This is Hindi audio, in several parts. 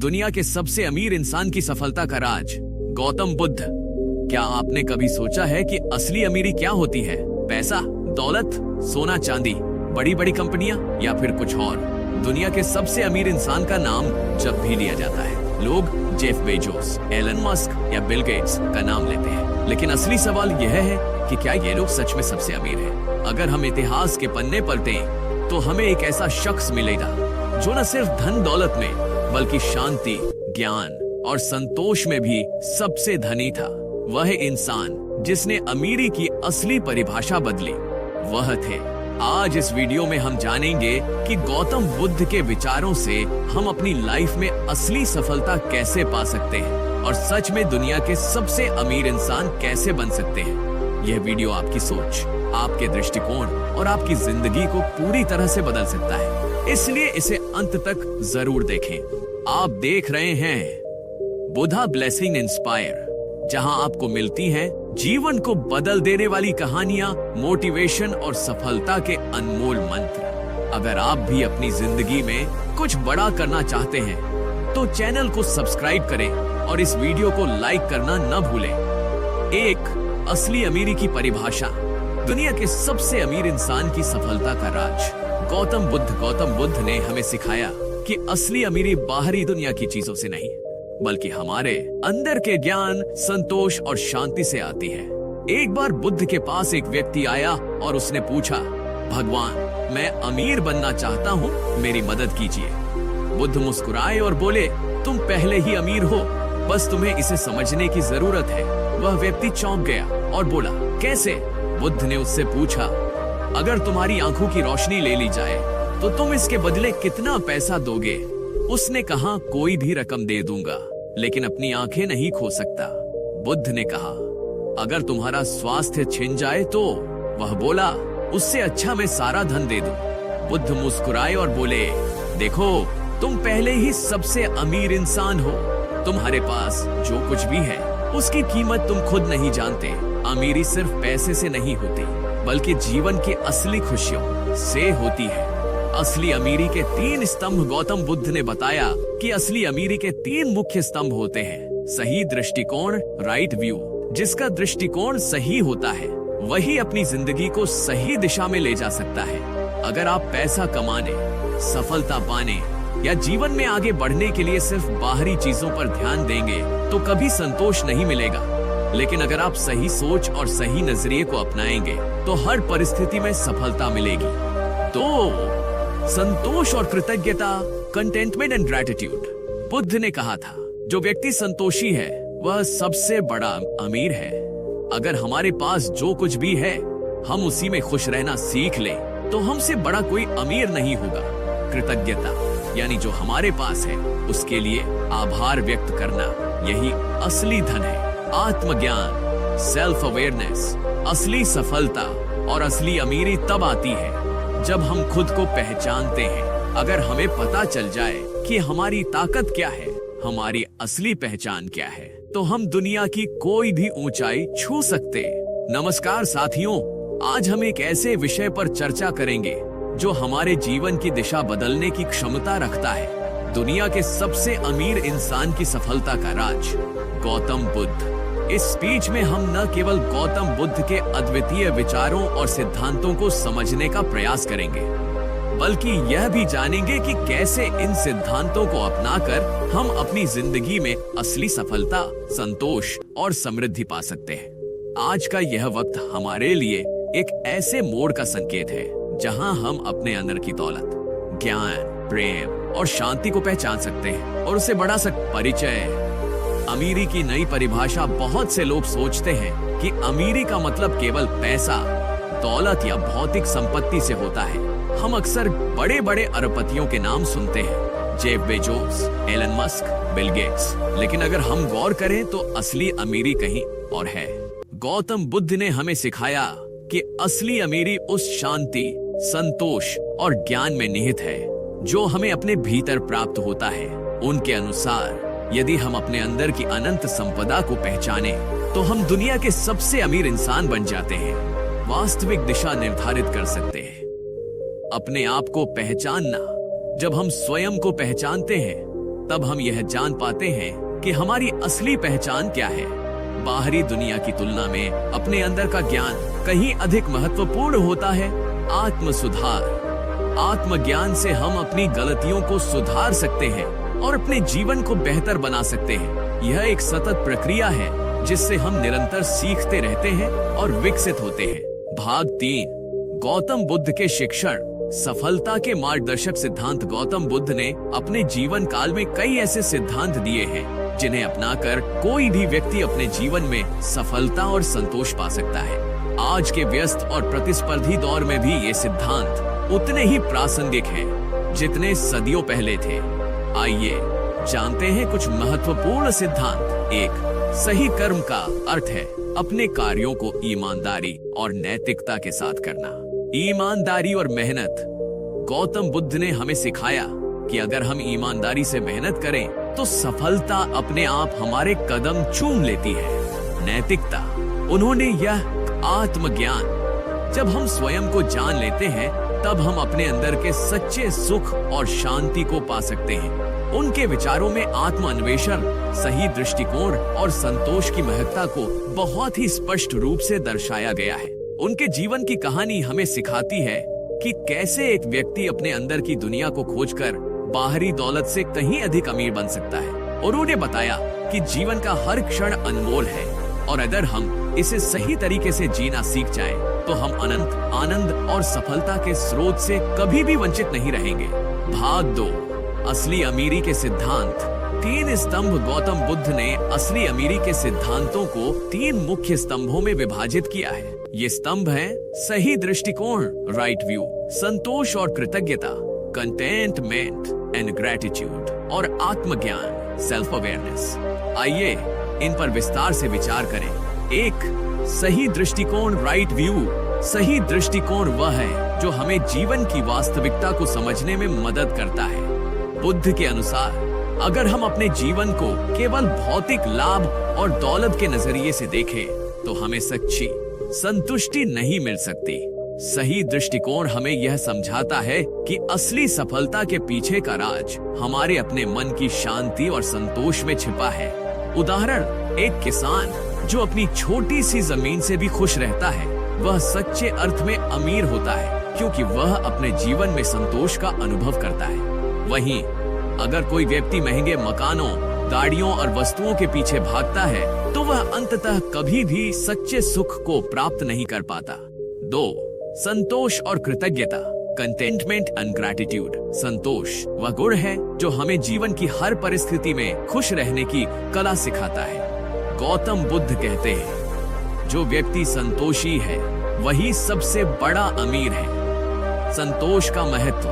दुनिया के सबसे अमीर इंसान की सफलता का राज, गौतम बुद्ध। क्या आपने कभी सोचा है कि असली अमीरी क्या होती है? पैसा, दौलत, सोना चांदी, बड़ी बड़ी कंपनियां या फिर कुछ और? दुनिया के सबसे अमीर इंसान का नाम जब भी लिया जाता है, लोग जेफ बेजोस, एलन मस्क या बिल गेट्स का नाम लेते हैं। लेकिन असली सवाल यह है कि क्या ये लोग सच में सबसे अमीर हैं? अगर हम इतिहास के पन्ने पलटें तो हमें एक ऐसा शख्स मिलेगा जो न सिर्फ धन दौलत में बल्कि शांति, ज्ञान और संतोष में भी सबसे धनी था। वह इंसान जिसने अमीरी की असली परिभाषा बदली, वह थे। आज इस वीडियो में हम जानेंगे कि गौतम बुद्ध के विचारों से हम अपनी लाइफ में असली सफलता कैसे पा सकते हैं और सच में दुनिया के सबसे अमीर इंसान कैसे बन सकते हैं। यह वीडियो आपकी सोच, आपके दृष्टिकोण और आपकी जिंदगी को पूरी तरह से बदल सकता है, इसलिए इसे अंत तक जरूर देखें। आप देख रहे हैं बुद्धा ब्लेसिंग इंस्पायर, जहां आपको मिलती हैं जीवन को बदल देने वाली कहानियां, मोटिवेशन और सफलता के अनमोल मंत्र। अगर आप भी अपनी जिंदगी में कुछ बड़ा करना चाहते हैं तो चैनल को सब्सक्राइब करें और इस वीडियो को लाइक करना न भूलें। एक, असली अमीरी की परिभाषा। दुनिया के सबसे अमीर इंसान की सफलता का राज, गौतम बुद्ध ने हमें सिखाया कि असली अमीरी बाहरी दुनिया की चीजों से नहीं बल्कि हमारे अंदर के ज्ञान, संतोष और शांति से आती है। एक बार बुद्ध के पास एक व्यक्ति आया और उसने पूछा, भगवान, मैं अमीर बनना चाहता हूँ, मेरी मदद कीजिए। बुद्ध मुस्कुराए और बोले, तुम पहले ही अमीर हो, बस तुम्हें इसे समझने की जरूरत है। वह व्यक्ति चौंक गया और बोला, कैसे? बुद्ध ने उससे पूछा, अगर तुम्हारी आंखों की रोशनी ले ली जाए तो तुम इसके बदले कितना पैसा दोगे? उसने कहा, कोई भी रकम दे दूंगा, लेकिन अपनी आंखें नहीं खो सकता। बुद्ध ने कहा, अगर तुम्हारा स्वास्थ्य छिन जाए तो? वह बोला, उससे अच्छा मैं सारा धन दे दूं। बुद्ध मुस्कुराए और बोले, देखो, तुम पहले ही सबसे अमीर इंसान हो। तुम्हारे पास जो कुछ भी है उसकी कीमत तुम खुद नहीं जानते। अमीरी सिर्फ पैसे से नहीं होती बल्कि जीवन की असली खुशियों से होती है। असली अमीरी के 3 स्तंभ। गौतम बुद्ध ने बताया कि असली अमीरी के 3 मुख्य स्तंभ होते हैं। सही दृष्टिकोण, राइट व्यू। जिसका दृष्टिकोण सही होता है वही अपनी जिंदगी को सही दिशा में ले जा सकता है। अगर आप पैसा कमाने, सफलता पाने या जीवन में आगे बढ़ने के लिए सिर्फ बाहरी चीजों पर ध्यान देंगे तो कभी संतोष नहीं मिलेगा। लेकिन अगर आप सही सोच और सही नजरिए को अपनाएंगे तो हर परिस्थिति में सफलता मिलेगी। तो संतोष और कृतज्ञता, कंटेंटमेंट एंड ग्रेटिट्यूड। बुद्ध ने कहा था, जो व्यक्ति संतोषी है वह सबसे बड़ा अमीर है। अगर हमारे पास जो कुछ भी है हम उसी में खुश रहना सीख लें तो हमसे बड़ा कोई अमीर नहीं होगा। कृतज्ञता यानी जो हमारे पास है उसके लिए आभार व्यक्त करना, यही असली धन है। आत्मज्ञान, सेल्फ अवेयरनेस। असली सफलता और असली अमीरी तब आती है जब हम खुद को पहचानते हैं। अगर हमें पता चल जाए कि हमारी ताकत क्या है, हमारी असली पहचान क्या है, तो हम दुनिया की कोई भी ऊंचाई छू सकते। नमस्कार साथियों, आज हम एक ऐसे विषय पर चर्चा करेंगे जो हमारे जीवन की दिशा बदलने की क्षमता रखता है। दुनिया के सबसे अमीर इंसान की सफलता का राज, गौतम बुद्ध। इस स्पीच में हम न केवल गौतम बुद्ध के अद्वितीय विचारों और सिद्धांतों को समझने का प्रयास करेंगे बल्कि यह भी जानेंगे कि कैसे इन सिद्धांतों को अपनाकर हम अपनी जिंदगी में असली सफलता, संतोष और समृद्धि पा सकते हैं। आज का यह वक्त हमारे लिए एक ऐसे मोड़ का संकेत है जहां हम अपने अंदर की दौलत, ज्ञान, प्रेम और शांति को पहचान सकते हैं और उसे बढ़ा सकते। परिचय। अमीरी की नई परिभाषा। बहुत से लोग सोचते हैं कि अमीरी का मतलब केवल पैसा, दौलत या भौतिक संपत्ति से होता है। हम अक्सर बड़े बड़े अरबपतियों के नाम सुनते हैं, Jeff Bezos, Elon Musk, Bill Gates. लेकिन अगर हम गौर करें तो असली अमीरी कहीं और है। गौतम बुद्ध ने हमें सिखाया कि असली अमीरी उस शांति, संतोष और ज्ञान में निहित है जो हमें अपने भीतर प्राप्त होता है। उनके अनुसार यदि हम अपने अंदर की अनंत संपदा को पहचाने तो हम दुनिया के सबसे अमीर इंसान बन जाते हैं। वास्तविक दिशा निर्धारित कर सकते हैं। अपने आप को पहचानना। जब हम स्वयं को पहचानते हैं तब हम यह जान पाते हैं कि हमारी असली पहचान क्या है। बाहरी दुनिया की तुलना में अपने अंदर का ज्ञान कहीं अधिक महत्वपूर्ण होता है। आत्म सुधार। आत्मज्ञान से हम अपनी गलतियों को सुधार सकते हैं और अपने जीवन को बेहतर बना सकते हैं। यह एक सतत प्रक्रिया है जिससे हम निरंतर सीखते रहते हैं और विकसित होते हैं। भाग 3, गौतम बुद्ध के शिक्षण। सफलता के मार्गदर्शक सिद्धांत। गौतम बुद्ध ने अपने जीवन काल में कई ऐसे सिद्धांत दिए हैं जिन्हें अपनाकर कोई भी व्यक्ति अपने जीवन में सफलता और संतोष पा सकता है। आज के व्यस्त और प्रतिस्पर्धी दौर में भी ये सिद्धांत उतने ही प्रासंगिक हैं जितने सदियों पहले थे। आइए जानते हैं कुछ महत्वपूर्ण सिद्धांत। 1, सही कर्म का अर्थ है अपने कार्यों को ईमानदारी और नैतिकता के साथ करना। ईमानदारी और मेहनत। गौतम बुद्ध ने हमें सिखाया कि अगर हम ईमानदारी से मेहनत करें तो सफलता अपने आप हमारे कदम चूम लेती है। नैतिकता। उन्होंने यह आत्मज्ञान। जब हम स्वयं को जान लेते हैं तब हम अपने अंदर के सच्चे सुख और शांति को पा सकते हैं। उनके विचारों में आत्म अन्वेषण, सही दृष्टिकोण और संतोष की महत्ता को बहुत ही स्पष्ट रूप से दर्शाया गया है। उनके जीवन की कहानी हमें सिखाती है कि कैसे एक व्यक्ति अपने अंदर की दुनिया को खोजकर बाहरी दौलत से कहीं अधिक अमीर बन सकता है। और उन्होंने बताया कि जीवन का हर क्षण अनमोल है और अगर हम इसे सही तरीके से जीना सीख जाएं, तो हम अनंत आनंद और सफलता के स्रोत से कभी भी वंचित नहीं रहेंगे। भाग 2, असली अमीरी के सिद्धांत। 3 स्तंभ। गौतम बुद्ध ने असली अमीरी के सिद्धांतों को 3 मुख्य स्तंभों में विभाजित किया है। ये स्तंभ हैं सही दृष्टिकोण, राइट व्यू, संतोष और कृतज्ञता, कंटेंटमेंट एंड ग्रेटिट्यूड, और आत्मज्ञान, सेल्फ अवेयरनेस। आइए इन पर विस्तार से विचार करें। 1, सही दृष्टिकोण, राइट व्यू। सही दृष्टिकोण वह है जो हमें जीवन की वास्तविकता को समझने में मदद करता है। बुद्ध के अनुसार अगर हम अपने जीवन को केवल भौतिक लाभ और दौलत के नजरिए से देखें तो हमें सच्ची संतुष्टि नहीं मिल सकती। सही दृष्टिकोण हमें यह समझाता है कि असली सफलता के पीछे का राज हमारे अपने मन की शांति और संतोष में छिपा है। उदाहरण, एक किसान जो अपनी छोटी सी जमीन से भी खुश रहता है, वह सच्चे अर्थ में अमीर होता है क्योंकि वह अपने जीवन में संतोष का अनुभव करता है। वहीं अगर कोई व्यक्ति महंगे मकानों, गाड़ियों और वस्तुओं के पीछे भागता है तो वह अंततः कभी भी सच्चे सुख को प्राप्त नहीं कर पाता। 2, संतोष और कृतज्ञता, कंटेंटमेंट एंड ग्रेटिट्यूड। संतोष वह गुण है जो हमें जीवन की हर परिस्थिति में खुश रहने की कला सिखाता है। गौतम बुद्ध कहते हैं, जो व्यक्ति संतोषी है वही सबसे बड़ा अमीर है। संतोष का महत्व।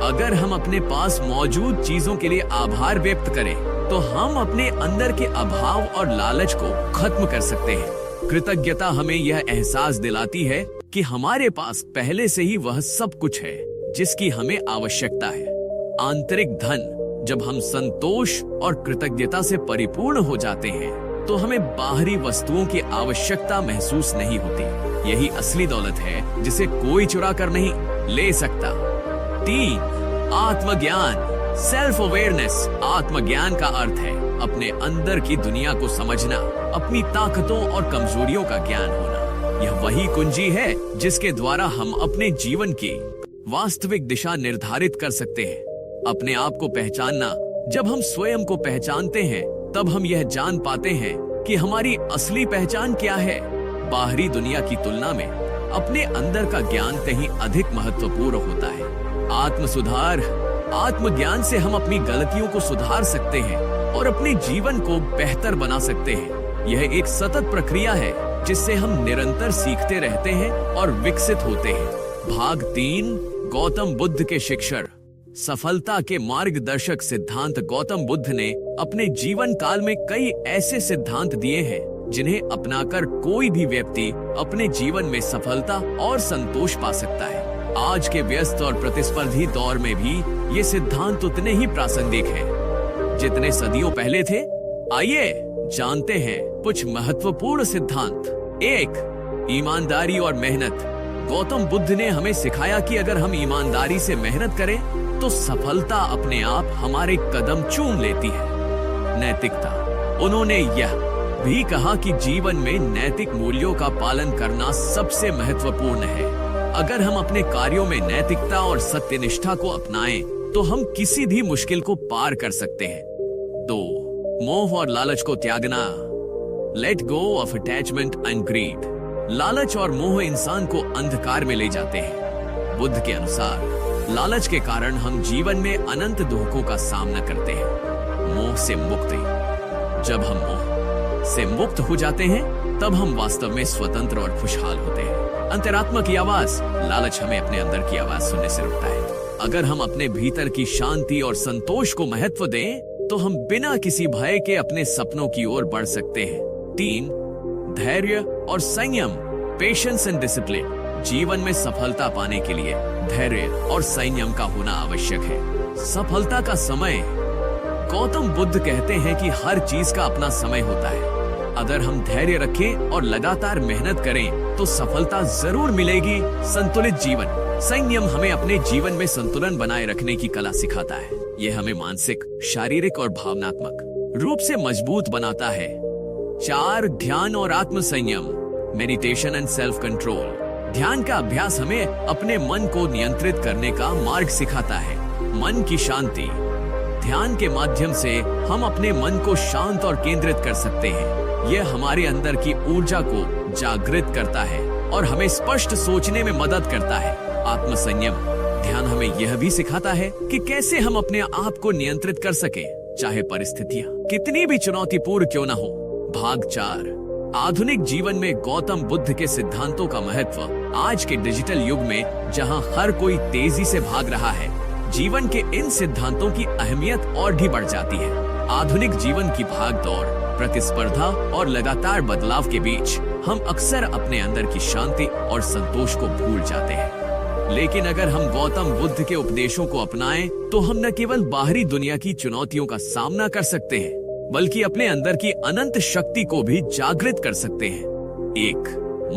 अगर हम अपने पास मौजूद चीजों के लिए आभार व्यक्त करें तो हम अपने अंदर के अभाव और लालच को खत्म कर सकते हैं। कृतज्ञता हमें यह एहसास दिलाती है कि हमारे पास पहले से ही वह सब कुछ है जिसकी हमें आवश्यकता है। आंतरिक धन। जब हम संतोष और कृतज्ञता से परिपूर्ण हो जाते हैं तो हमें बाहरी वस्तुओं की आवश्यकता महसूस नहीं होती। यही असली दौलत है जिसे कोई चुरा कर नहीं ले सकता। 3, आत्मज्ञान, सेल्फ अवेयरनेस। आत्मज्ञान का अर्थ है अपने अंदर की दुनिया को समझना, अपनी ताकतों और कमजोरियों का ज्ञान होना। यह वही कुंजी है जिसके द्वारा हम अपने जीवन की वास्तविक दिशा निर्धारित कर सकते हैं। अपने आप को पहचानना। जब हम स्वयं को पहचानते हैं तब हम यह जान पाते हैं कि हमारी असली पहचान क्या है। बाहरी दुनिया की तुलना में अपने अंदर का ज्ञान कहीं अधिक महत्वपूर्ण होता है। आत्म सुधार। आत्मज्ञान से हम अपनी गलतियों को सुधार सकते हैं और अपने जीवन को बेहतर बना सकते हैं। यह एक सतत प्रक्रिया है जिससे हम निरंतर सीखते रहते हैं और विकसित होते हैं। भाग 3, गौतम बुद्ध के शिक्षण। सफलता के मार्गदर्शक सिद्धांत। गौतम बुद्ध ने अपने जीवन काल में कई ऐसे सिद्धांत दिए हैं जिन्हें अपनाकर कोई भी व्यक्ति अपने जीवन में सफलता और संतोष पा सकता है। आज के व्यस्त और प्रतिस्पर्धी दौर में भी ये सिद्धांत उतने ही प्रासंगिक हैं जितने सदियों पहले थे। आइए जानते हैं कुछ महत्वपूर्ण सिद्धांत। 1, ईमानदारी और मेहनत। गौतम बुद्ध ने हमें सिखाया कि अगर हम ईमानदारी से मेहनत करें तो सफलता अपने आप हमारे कदम चूम लेती है। नैतिकता। उन्होंने यह भी कहा कि जीवन में नैतिक मूल्यों का पालन करना सबसे महत्वपूर्ण है। अगर हम अपने कार्यों में नैतिकता और सत्यनिष्ठा को अपनाएं, तो हम किसी भी मुश्किल को पार कर सकते हैं। 2. मोह और लालच को त्यागना। Let go of attachment and greed. लालच और मोह इंसान को अंधकार में ले जाते हैं। बुद्ध के अनुसार लालच के कारण हम जीवन में अनंत दुखों का सामना करते हैं। मोह से मुक्ति। जब हम मोह से मुक्त हो जाते हैं, तब हम वास्तव में स्वतंत्र और खुशहाल होते हैं। अंतरात्मा की आवाज। लालच हमें अपने अंदर की आवाज सुनने से रोकता है। अगर हम अपने भीतर की शांति और संतोष को महत्व दें, तो हम बिना किसी भय के अपने सपनों की ओर बढ़ सकते हैं। 3. धैर्य और संयम। Patience and discipline. जीवन में सफलता पाने के लिए धैर्य और संयम का होना आवश्यक है। सफलता का समय। गौतम बुद्ध कहते हैं कि हर चीज का अपना समय होता है। अगर हम धैर्य रखें और लगातार मेहनत करें, तो सफलता जरूर मिलेगी। संतुलित जीवन। संयम हमें अपने जीवन में संतुलन बनाए रखने की कला सिखाता है। यह हमें मानसिक, शारीरिक और भावनात्मक रूप से मजबूत बनाता है। 4. ध्यान और आत्म संयम। Meditation and self control. ध्यान का अभ्यास हमें अपने मन को नियंत्रित करने का मार्ग सिखाता है। मन की शांति। ध्यान के माध्यम से हम अपने मन को शांत और केंद्रित कर सकते हैं। यह हमारे अंदर की ऊर्जा को जागृत करता है और हमें स्पष्ट सोचने में मदद करता है। आत्म संयम। ध्यान हमें यह भी सिखाता है कि कैसे हम अपने आप को नियंत्रित कर सके, चाहे परिस्थितियां कितनी भी चुनौतीपूर्ण क्यों न हो। भाग 4। आधुनिक जीवन में गौतम बुद्ध के सिद्धांतों का महत्व। आज के डिजिटल युग में जहां हर कोई तेजी से भाग रहा है, जीवन के इन सिद्धांतों की अहमियत और भी बढ़ जाती है। आधुनिक जीवन की भाग दौड़, प्रतिस्पर्धा और लगातार बदलाव के बीच हम अक्सर अपने अंदर की शांति और संतोष को भूल जाते हैं। लेकिन अगर हम गौतम बुद्ध के उपदेशों को अपनाएं, तो हम न केवल बाहरी दुनिया की चुनौतियों का सामना कर सकते हैं, बल्कि अपने अंदर की अनंत शक्ति को भी जागृत कर सकते हैं। 1.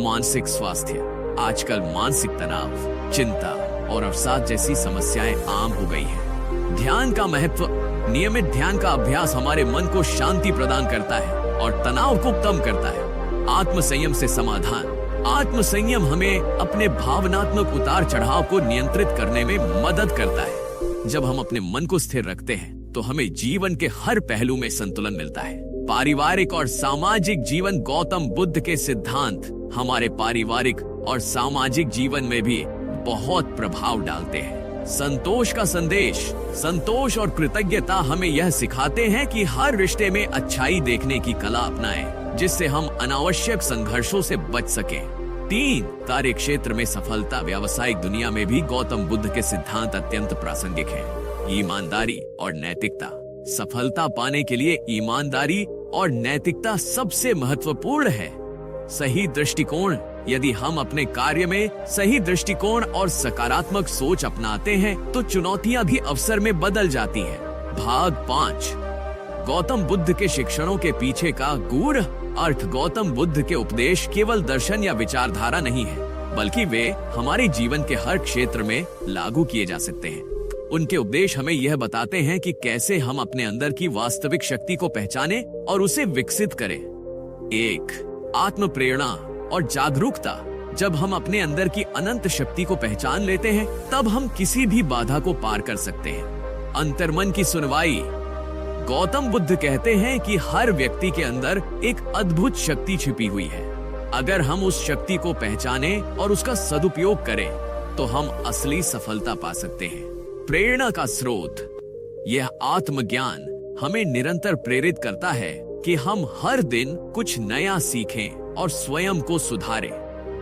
मानसिक स्वास्थ्य। आजकल मानसिक तनाव, चिंता और अवसाद जैसी समस्याएं आम हो गई हैं। ध्यान का महत्व। नियमित ध्यान का अभ्यास हमारे मन को शांति प्रदान करता है और तनाव को कम करता है। आत्म संयम से समाधान। आत्म संयम हमें अपने भावनात्मक उतार चढ़ाव को नियंत्रित करने में मदद करता है। जब हम अपने मन को स्थिर रखते हैं, तो हमें जीवन के हर पहलू में संतुलन मिलता है। पारिवारिक और सामाजिक जीवन। गौतम बुद्ध के सिद्धांत हमारे पारिवारिक और सामाजिक जीवन में भी बहुत प्रभाव डालते हैं। संतोष का संदेश। संतोष और कृतज्ञता हमें यह सिखाते हैं कि हर रिश्ते में अच्छाई देखने की कला अपनाएं, जिससे हम अनावश्यक संघर्षों से बच सकें। 3. कार्य क्षेत्र में सफलता। व्यावसायिक दुनिया में भी गौतम बुद्ध के सिद्धांत अत्यंत प्रासंगिक हैं। ईमानदारी और नैतिकता। सफलता पाने के लिए ईमानदारी और नैतिकता सबसे महत्वपूर्ण है। सही दृष्टिकोण। यदि हम अपने कार्य में सही दृष्टिकोण और सकारात्मक सोच अपनाते हैं, तो चुनौतियां भी अवसर में बदल जाती हैं। भाग 5। गौतम बुद्ध के शिक्षणों के पीछे का गूढ़ अर्थ। गौतम बुद्ध के उपदेश केवल दर्शन या विचारधारा नहीं है, बल्कि वे हमारे जीवन के हर क्षेत्र में लागू किए जा सकते हैं। उनके उपदेश हमें यह बताते हैं कि कैसे हम अपने अंदर की वास्तविक शक्ति को पहचानें और उसे विकसित करें। 1. आत्म प्रेरणा और जागरूकता। जब हम अपने अंदर की अनंत शक्ति को पहचान लेते हैं, तब हम किसी भी बाधा को पार कर सकते हैं। अंतर्मन की सुनवाई। गौतम बुद्ध कहते हैं कि हर व्यक्ति के अंदर एक अद्भुत शक्ति छिपी हुई है। अगर हम उस शक्ति को पहचानें और उसका सदुपयोग करें, तो हम असली सफलता पा सकते हैं। प्रेरणा का स्रोत। यह आत्मज्ञान हमें निरंतर प्रेरित करता है कि हम हर दिन कुछ नया सीखें और स्वयं को सुधारें।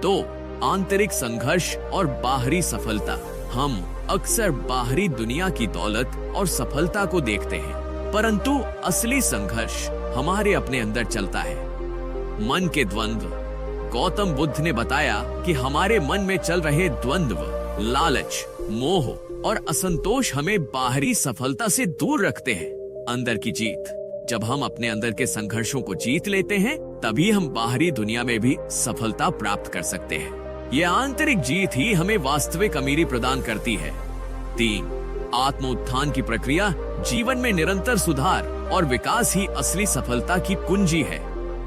2. आंतरिक संघर्ष और बाहरी सफलता। हम अक्सर बाहरी दुनिया की दौलत और सफलता को देखते हैं, परंतु असली संघर्ष हमारे अपने अंदर चलता है। मन के द्वंद्व। गौतम बुद्ध ने बताया कि हमारे मन में चल रहे द्वंद्व, लालच, मोह और असंतोष हमें बाहरी सफलता से दूर रखते हैं। अंदर की जीत। जब हम अपने अंदर के संघर्षों को जीत लेते हैं, तभी हम बाहरी दुनिया में भी सफलता प्राप्त कर सकते हैं। यह आंतरिक जीत ही हमें वास्तविक अमीरी प्रदान करती है। 3. आत्म उत्थान की प्रक्रिया, जीवन में निरंतर सुधार और विकास ही असली सफलता की कुंजी है।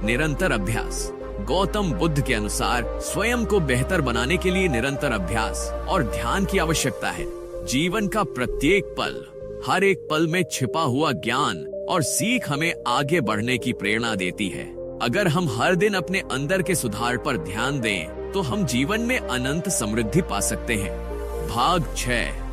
निरंतर अभ्यास। गौतम बुद्ध के अनुसार स्वयं को बेहतर बनाने के लिए निरंतर अभ्यास और ध्यान की आवश्यकता है। जीवन का प्रत्येक पल, हर एक पल में छिपा हुआ ज्ञान और सीख हमें आगे बढ़ने की प्रेरणा देती है। अगर हम हर दिन अपने अंदर के सुधार पर ध्यान दें, तो हम जीवन में अनंत समृद्धि पा सकते हैं। भाग 6।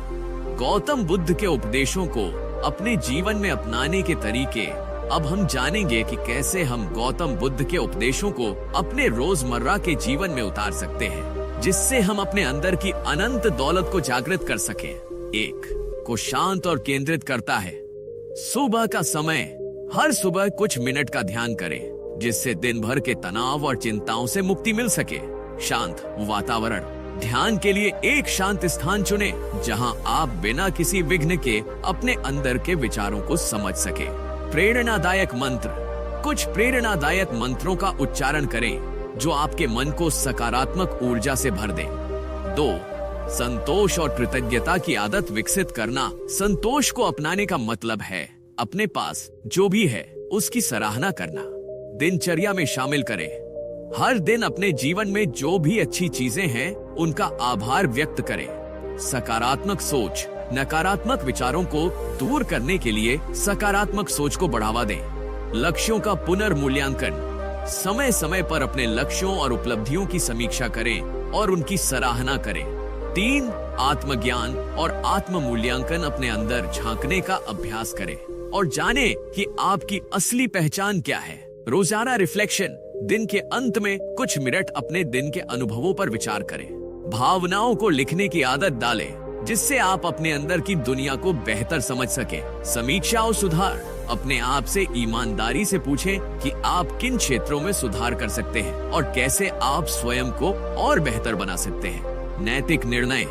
गौतम बुद्ध के उपदेशों को अपने जीवन में अपनाने के तरीके। अब हम जानेंगे कि कैसे हम गौतम बुद्ध के उपदेशों को अपने रोजमर्रा के जीवन में उतार सकते हैं, जिससे हम अपने अंदर की अनंत दौलत को जागृत कर सकें। 1. को शांत और केंद्रित करता है। सुबह का समय। हर सुबह कुछ मिनट का ध्यान करें, जिससे दिन भर के तनाव और चिंताओं से मुक्ति मिल सके। शांत वातावरण। ध्यान के लिए एक शांत स्थान चुनें, जहां आप बिना किसी विघ्न के अपने अंदर के विचारों को समझ सके। प्रेरणादायक मंत्र। कुछ प्रेरणादायक मंत्रों का उच्चारण करें, जो आपके मन को सकारात्मक ऊर्जा से भर दें। 2. संतोष और कृतज्ञता की आदत विकसित करना। संतोष को अपनाने का मतलब है अपने पास जो भी है उसकी सराहना करना। दिनचर्या में शामिल करें। हर दिन अपने जीवन में जो भी अच्छी चीजें हैं, उनका आभार व्यक्त करें। सकारात्मक सोच। नकारात्मक विचारों को दूर करने के लिए सकारात्मक सोच को बढ़ावा दें। लक्ष्यों का पुनर्मूल्यांकन। समय समय पर अपने लक्ष्यों और उपलब्धियों की समीक्षा करें और उनकी सराहना करें। 3. आत्मज्ञान और आत्म मूल्यांकन। अपने अंदर झांकने का अभ्यास करें और जाने कि आपकी असली पहचान क्या है। रोजाना रिफ्लेक्शन। दिन के अंत में कुछ मिनट अपने दिन के अनुभवों पर विचार करें। भावनाओं को लिखने की आदत डालें, जिससे आप अपने अंदर की दुनिया को बेहतर समझ सकें। समीक्षा और सुधार। अपने आप से ईमानदारी से पूछें कि आप किन क्षेत्रों में सुधार कर सकते हैं और कैसे आप स्वयं को और बेहतर बना सकते हैं। नैतिक निर्णय।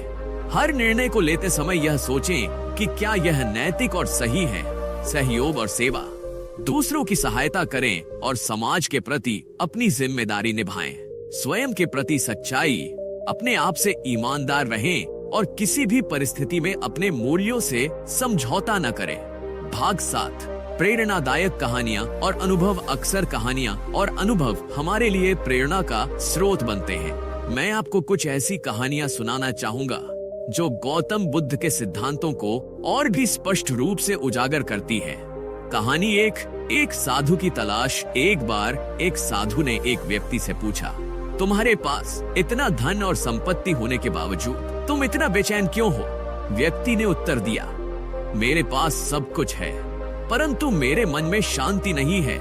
हर निर्णय को लेते समय यह सोचें कि क्या यह नैतिक और सही है। सहयोग और सेवा। दूसरों की सहायता करें और समाज के प्रति अपनी जिम्मेदारी निभाएं। स्वयं के प्रति सच्चाई। अपने आप से ईमानदार रहें और किसी भी परिस्थिति में अपने मूल्यों से समझौता न करें। भाग 7। प्रेरणादायक कहानियां और अनुभव। अक्सर कहानियां और अनुभव हमारे लिए प्रेरणा का स्रोत बनते हैं। मैं आपको कुछ ऐसी कहानियां सुनाना चाहूंगा जो गौतम बुद्ध के सिद्धांतों को और भी स्पष्ट रूप से उजागर करती है। कहानी 1। एक साधु की तलाश। एक बार एक साधु ने एक व्यक्ति से पूछा, तुम्हारे पास इतना धन और संपत्ति होने के बावजूद तुम इतना बेचैन क्यों हो? व्यक्ति ने उत्तर दिया, मेरे पास सब कुछ है, परंतु मेरे मन में शांति नहीं है।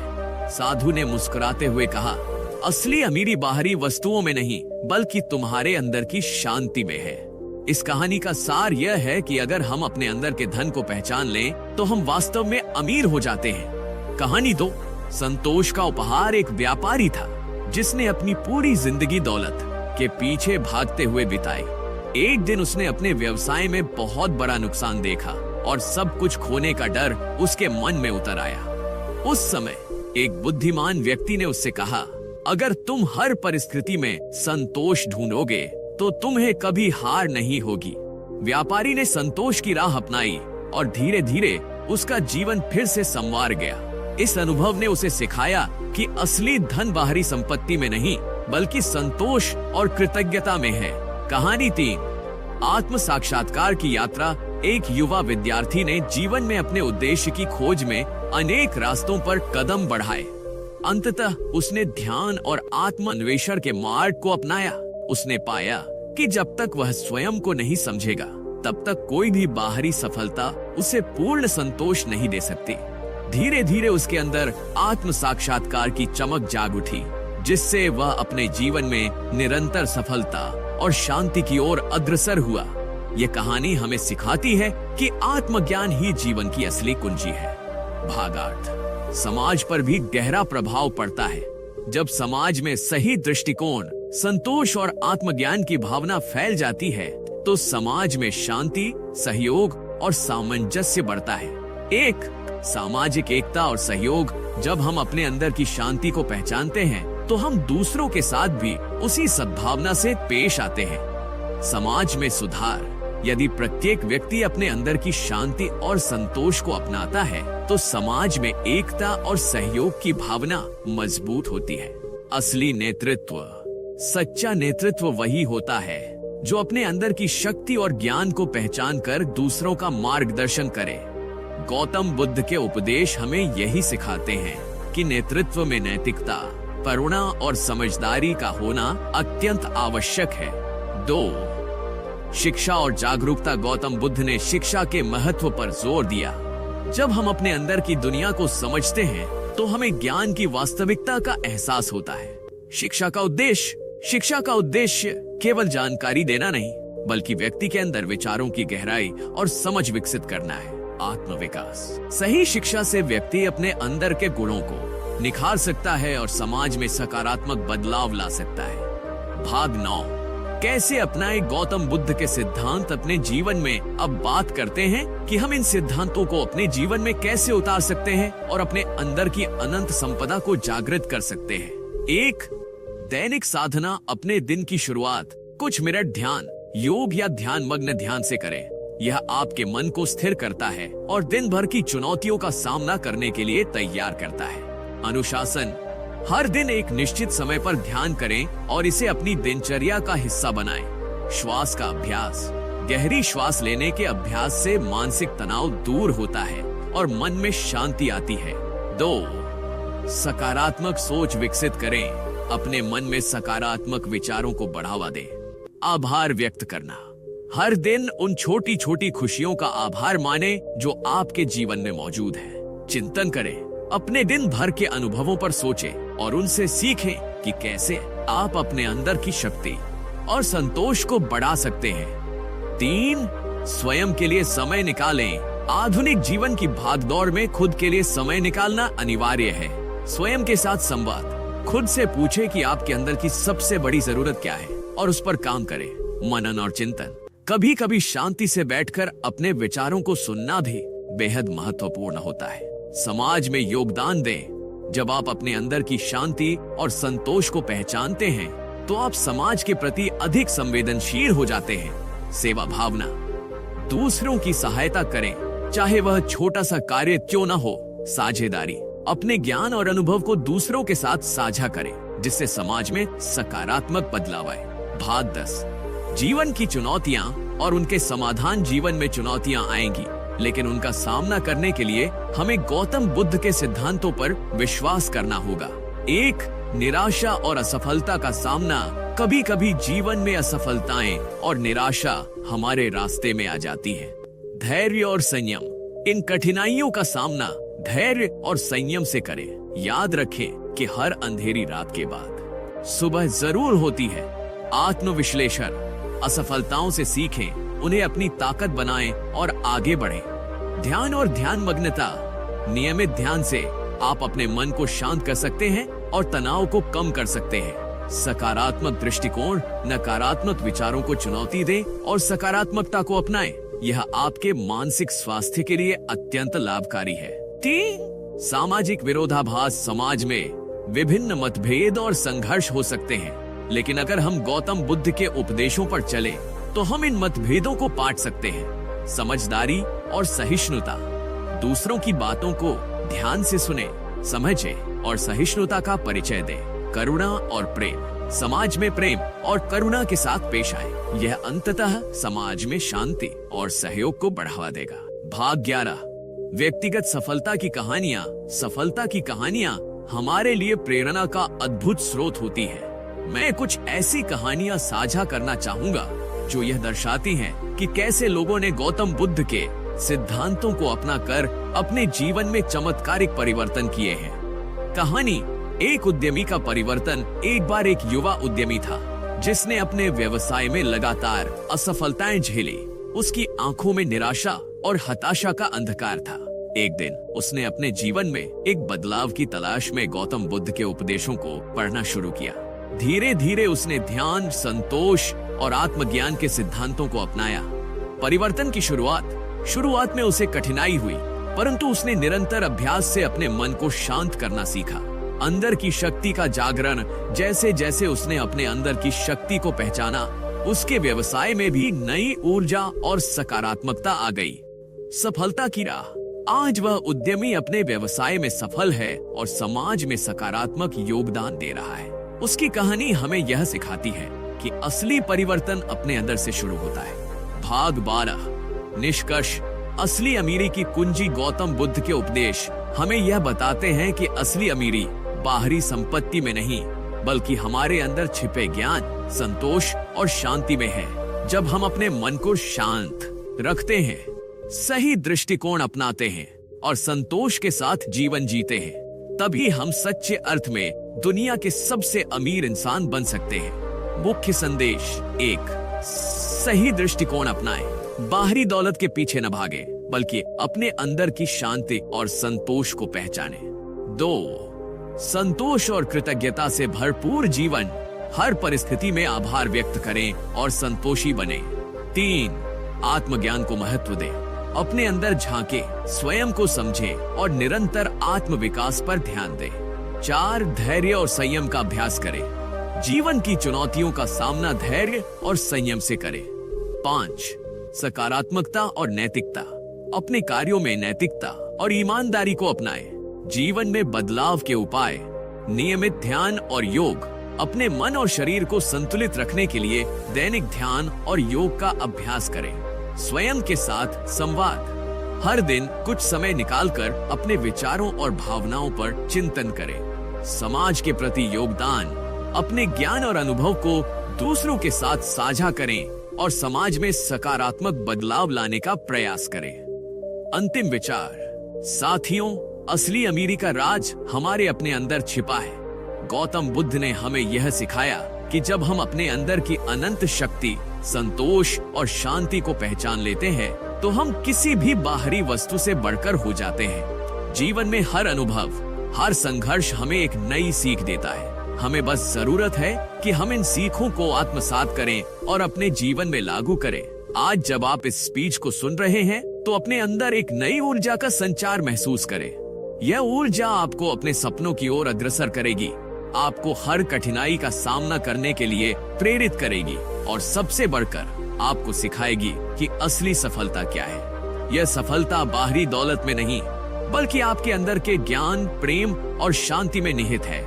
साधु ने मुस्कुराते हुए कहा, असली अमीरी बाहरी वस्तुओं में नहीं, बल्कि तुम्हारे अंदर की शांति में है। इस कहानी का सार यह है कि अगर हम अपने अंदर के धन को पहचान लें, तो हम वास्तव में अमीर हो जाते हैं। कहानी 2। संतोष का उपहार। एक व्यापारी था जिसने अपनी पूरी जिंदगी दौलत के पीछे भागते हुए बिताई। एक दिन उसने अपने व्यवसाय में बहुत बड़ा नुकसान देखा और सब कुछ खोने का डर उसके मन में उतर आया। उस समय एक बुद्धिमान व्यक्ति ने उससे कहा, अगर तुम हर परिस्थिति में संतोष ढूंढोगे तो तुम्हें कभी हार नहीं होगी। व्यापारी ने संतोष की राह अपनाई और धीरे धीरे उसका जीवन फिर से संवार गया। इस अनुभव ने उसे सिखाया कि असली धन बाहरी संपत्ति में नहीं, बल्कि संतोष और कृतज्ञता में है। कहानी 3। आत्म साक्षात्कार की यात्रा। एक युवा विद्यार्थी ने जीवन में अपने उद्देश्य की खोज में अनेक रास्तों पर कदम बढ़ाए। अंततः उसने ध्यान और आत्म अन्वेषण के मार्ग को अपनाया। उसने पाया कि जब तक वह स्वयं को नहीं समझेगा, तब तक कोई भी बाहरी सफलता उसे पूर्ण संतोष नहीं दे सकती। धीरे धीरे उसके अंदर आत्म साक्षात्कार की चमक जाग उठी, जिससे वह अपने जीवन में निरंतर सफलता और शांति की ओर अग्रसर हुआ। ये कहानी हमें सिखाती है कि आत्मज्ञान ही जीवन की असली कुंजी है। भाग 8। समाज पर भी गहरा प्रभाव पड़ता है। जब समाज में सही दृष्टिकोण, संतोष और आत्मज्ञान की भावना फैल जाती है, तो समाज में शांति, सहयोग और सामंजस्य बढ़ता है। 1. सामाजिक एकता और सहयोग। जब हम अपने अंदर की शांति को पहचानते हैं, तो हम दूसरों के साथ भी उसी सद्भावना से पेश आते हैं। समाज में सुधार। यदि प्रत्येक व्यक्ति अपने अंदर की शांति और संतोष को अपनाता है तो समाज में एकता और सहयोग की भावना मजबूत होती है। असली नेतृत्व, सच्चा नेतृत्व वही होता है जो अपने अंदर की शक्ति और ज्ञान को पहचान कर दूसरों का मार्गदर्शन करे। गौतम बुद्ध के उपदेश हमें यही सिखाते हैं कि नेतृत्व में नैतिकता, करुणा और समझदारी का होना अत्यंत आवश्यक है। 2. शिक्षा और जागरूकता। गौतम बुद्ध ने शिक्षा के महत्व पर जोर दिया। जब हम अपने अंदर की दुनिया को समझते हैं तो हमें ज्ञान की वास्तविकता का एहसास होता है। शिक्षा का उद्देश्य केवल जानकारी देना नहीं, बल्कि व्यक्ति के अंदर विचारों की गहराई और समझ विकसित करना है। आत्मविकास। सही शिक्षा से व्यक्ति अपने अंदर के गुणों को निखार सकता है और समाज में सकारात्मक बदलाव ला सकता है। भाग 9, कैसे अपनाए गौतम बुद्ध के सिद्धांत अपने जीवन में। अब बात करते हैं कि हम इन सिद्धांतों को अपने जीवन में कैसे उतार सकते हैं और अपने अंदर की अनंत संपदा को जागृत कर सकते हैं। 1. दैनिक साधना। अपने दिन की शुरुआत कुछ मिनट ध्यान, योग या ध्यान मग्न ध्यान से करें। यह आपके मन को स्थिर करता है और दिन भर की चुनौतियों का सामना करने के लिए तैयार करता है। अनुशासन। हर दिन एक निश्चित समय पर ध्यान करें और इसे अपनी दिनचर्या का हिस्सा बनाएं। श्वास का अभ्यास। गहरी श्वास लेने के अभ्यास से मानसिक तनाव दूर होता है और मन में शांति आती है। 2. सकारात्मक सोच विकसित करें। अपने मन में सकारात्मक विचारों को बढ़ावा दें। आभार व्यक्त करना। हर दिन उन छोटी छोटी खुशियों का आभार माने जो आपके जीवन में मौजूद है। चिंतन करें। अपने दिन भर के अनुभवों पर सोचें और उनसे सीखें कि कैसे आप अपने अंदर की शक्ति और संतोष को बढ़ा सकते हैं। 3. स्वयं के लिए समय निकालें। आधुनिक जीवन की भागदौड़ में खुद के लिए समय निकालना अनिवार्य है। स्वयं के साथ संवाद। खुद से पूछें कि आपके अंदर की सबसे बड़ी जरूरत क्या है और उस पर काम करें। मनन और चिंतन। कभी कभी शांति से बैठकर अपने विचारों को सुनना भी बेहद महत्वपूर्ण होता है। समाज में योगदान दें। जब आप अपने अंदर की शांति और संतोष को पहचानते हैं तो आप समाज के प्रति अधिक संवेदनशील हो जाते हैं। सेवा भावना। दूसरों की सहायता करें, चाहे वह छोटा सा कार्य क्यों न हो। साझेदारी। अपने ज्ञान और अनुभव को दूसरों के साथ साझा करें जिससे समाज में सकारात्मक बदलाव आए। भाग 10, जीवन की चुनौतियां और उनके समाधान। जीवन में चुनौतियां आएंगी, लेकिन उनका सामना करने के लिए हमें गौतम बुद्ध के सिद्धांतों पर विश्वास करना होगा। 1. निराशा और असफलता का सामना। कभी कभी जीवन में असफलताएं और निराशा हमारे रास्ते में आ जाती है। धैर्य और संयम। इन कठिनाइयों का सामना धैर्य और संयम से करें। याद रखें कि हर अंधेरी रात के बाद सुबह जरूर होती है। आत्मविश्लेषण। असफलताओं से सीखें, उन्हें अपनी ताकत बनाएं और आगे बढ़ें। ध्यान और ध्यान मग्नता। नियमित ध्यान से आप अपने मन को शांत कर सकते हैं और तनाव को कम कर सकते हैं। सकारात्मक दृष्टिकोण। नकारात्मक विचारों को चुनौती दें और सकारात्मकता को अपनाएं। यह आपके मानसिक स्वास्थ्य के लिए अत्यंत लाभकारी है। 3. सामाजिक विरोधाभास। समाज में विभिन्न मतभेद और संघर्ष हो सकते हैं, लेकिन अगर हम गौतम बुद्ध के उपदेशों पर चले तो हम इन मतभेदों को पाट सकते हैं। समझदारी और सहिष्णुता। दूसरों की बातों को ध्यान से सुने, समझे और सहिष्णुता का परिचय दें। करुणा और प्रेम। समाज में प्रेम और करुणा के साथ पेश आए। यह अंततः समाज में शांति और सहयोग को बढ़ावा देगा। भाग 11, व्यक्तिगत सफलता की कहानियां। सफलता की कहानियां हमारे लिए प्रेरणा का अद्भुत स्रोत होती है। मैं कुछ ऐसी कहानियां साझा करना चाहूंगा जो यह दर्शाती हैं कि कैसे लोगों ने गौतम बुद्ध के सिद्धांतों को अपनाकर अपने जीवन में चमत्कारिक परिवर्तन किए हैं। कहानी। एक उद्यमी का परिवर्तन। एक बार एक युवा उद्यमी था जिसने अपने व्यवसाय में लगातार असफलताएं झेली। उसकी आंखों में निराशा और हताशा का अंधकार था। एक दिन उसने अपने जीवन में एक बदलाव की तलाश में गौतम बुद्ध के उपदेशों को पढ़ना शुरू किया। धीरे धीरे उसने ध्यान, संतोष और आत्मज्ञान के सिद्धांतों को अपनाया। परिवर्तन की शुरुआत में उसे कठिनाई हुई, परंतु उसने निरंतर अभ्यास से अपने मन को शांत करना सीखा। अंदर की शक्ति का जागरण। जैसे जैसे उसने अपने अंदर की शक्ति को पहचाना, उसके व्यवसाय में भी नई ऊर्जा और सकारात्मकता आ गई। सफलता की राह। आज वह उद्यमी अपने व्यवसाय में सफल है और समाज में सकारात्मक योगदान दे रहा है। उसकी कहानी हमें यह सिखाती है कि असली परिवर्तन अपने अंदर से शुरू होता है। भाग 12। निष्कर्ष। असली अमीरी की कुंजी। गौतम बुद्ध के उपदेश हमें यह बताते हैं कि असली अमीरी बाहरी संपत्ति में नहीं, बल्कि हमारे अंदर छिपे ज्ञान, संतोष और शांति में है। जब हम अपने मन को शांत रखते हैं, सही दृष्टिकोण अपनाते हैं और संतोष के साथ जीवन जीते हैं, तभी हम सच्चे अर्थ में दुनिया के सबसे अमीर इंसान बन सकते हैं। मुख्य संदेश। 1। सही दृष्टिकोण अपनाएं। बाहरी दौलत के पीछे न भागे, बल्कि अपने अंदर की शांति और संतोष को पहचानें। 2। संतोष और कृतज्ञता से भरपूर जीवन। हर परिस्थिति में आभार व्यक्त करें और संतोषी बने। 3। आत्मज्ञान को महत्व दें। अपने अंदर झांके, स्वयं को समझें और निरंतर आत्मविकास पर ध्यान दें। 4। धैर्य और संयम का अभ्यास करें। जीवन की चुनौतियों का सामना धैर्य और संयम से करें। 5। सकारात्मकता और नैतिकता। अपने कार्यों में नैतिकता और ईमानदारी को अपनाएं। जीवन में बदलाव के उपाय। नियमित ध्यान और योग। अपने मन और शरीर को संतुलित रखने के लिए दैनिक ध्यान और योग का अभ्यास करें। स्वयं के साथ संवाद। हर दिन कुछ समय निकालकर अपने विचारों और भावनाओं पर चिंतन करें। समाज के प्रति योगदान। अपने ज्ञान और अनुभव को दूसरों के साथ साझा करें और समाज में सकारात्मक बदलाव लाने का प्रयास करें। अंतिम विचार। साथियों, असली अमीरी का राज हमारे अपने अंदर छिपा है। गौतम बुद्ध ने हमें यह सिखाया कि जब हम अपने अंदर की अनंत शक्ति, संतोष और शांति को पहचान लेते हैं, तो हम किसी भी बाहरी वस्तु से बढ़कर हो जाते हैं। जीवन में हर अनुभव, हर संघर्ष हमें एक नई सीख देता है। हमें बस जरूरत है कि हम इन सीखों को आत्मसात करें और अपने जीवन में लागू करें। आज जब आप इस स्पीच को सुन रहे हैं, तो अपने अंदर एक नई ऊर्जा का संचार महसूस करें। यह ऊर्जा आपको अपने सपनों की ओर अग्रसर करेगी, आपको हर कठिनाई का सामना करने के लिए प्रेरित करेगी और सबसे बढ़कर आपको सिखाएगी कि असली सफलता क्या है। यह सफलता बाहरी दौलत में नहीं, बल्कि आपके अंदर के ज्ञान, प्रेम और शांति में निहित है।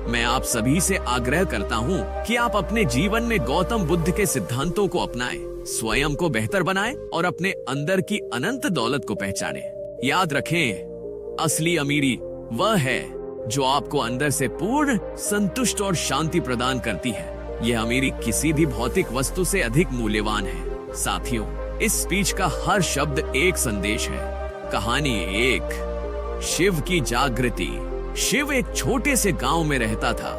मैं आप सभी से आग्रह करता हूँ कि आप अपने जीवन में गौतम बुद्ध के सिद्धांतों को अपनाएं, स्वयं को बेहतर बनाएं और अपने अंदर की अनंत दौलत को पहचानें। याद रखें, असली अमीरी वह है जो आपको अंदर से पूर्ण, संतुष्ट और शांति प्रदान करती है। यह अमीरी किसी भी भौतिक वस्तु से अधिक मूल्यवान है। साथियों, इस स्पीच का हर शब्द एक संदेश है। कहानी 1। शिव की जागृति। शिव एक छोटे से गांव में रहता था।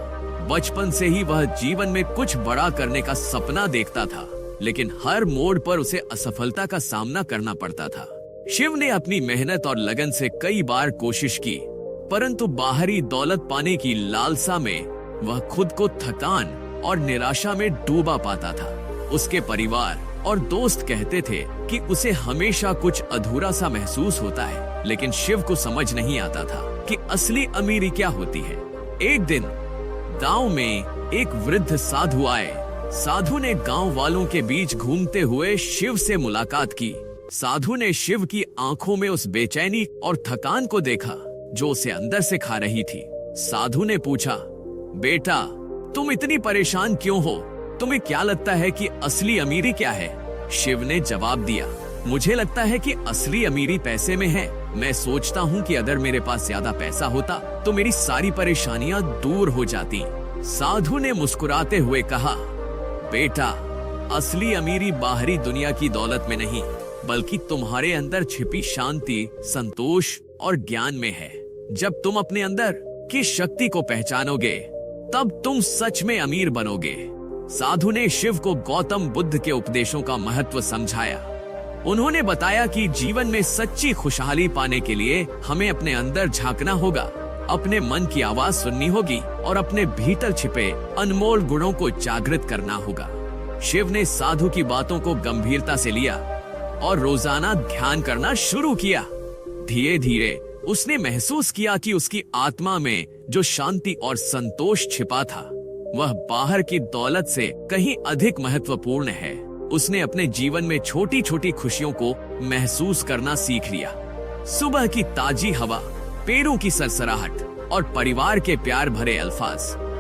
बचपन से ही वह जीवन में कुछ बड़ा करने का सपना देखता था, लेकिन हर मोड़ पर उसे असफलता का सामना करना पड़ता था। शिव ने अपनी मेहनत और लगन से कई बार कोशिश की, परंतु बाहरी दौलत पाने की लालसा में वह खुद को थकान और निराशा में डूबा पाता था। उसके परिवार और दोस्त कहते थे कि उसे हमेशा कुछ अधूरा सा महसूस होता है, लेकिन शिव को समझ नहीं आता था कि असली अमीरी क्या होती है। एक दिन गांव में एक वृद्ध साधु आए। साधु ने गांव वालों के बीच घूमते हुए शिव से मुलाकात की। साधु ने शिव की आंखों में उस बेचैनी और थकान को देखा जो उसे अंदर से खा रही थी। साधु ने पूछा, बेटा, तुम इतनी परेशान क्यों हो? तुम्हें क्या लगता है कि असली अमीरी क्या है? शिव ने जवाब दिया, मुझे लगता है कि असली अमीरी पैसे में है। मैं सोचता हूँ कि अगर मेरे पास ज्यादा पैसा होता तो मेरी सारी परेशानियां दूर हो जाती। साधु ने मुस्कुराते हुए कहा, बेटा, असली अमीरी बाहरी दुनिया की दौलत में नहीं, बल्कि तुम्हारे अंदर छिपी शांति, संतोष और ज्ञान में है। जब तुम अपने अंदर की शक्ति को पहचानोगे, तब तुम सच में अमीर बनोगे। साधु ने शिव को गौतम बुद्ध के उपदेशों का महत्व समझाया। उन्होंने बताया कि जीवन में सच्ची खुशहाली पाने के लिए हमें अपने अंदर झांकना होगा, अपने मन की आवाज सुननी होगी और अपने भीतर छिपे अनमोल गुणों को जागृत करना होगा। शिव ने साधु की बातों को गंभीरता से लिया और रोजाना ध्यान करना शुरू किया। धीरे धीरे उसने महसूस किया कि उसकी आत्मा में जो शांति और संतोष छिपा था, वह बाहर की दौलत से कहीं अधिक महत्वपूर्ण है। उसने अपने जीवन में छोटी छोटी खुशियों को महसूस करना सीख लिया। सुबह की ताजी हवा, पेड़ों की सरसराहट और परिवार के प्यार भरे अल्फाज।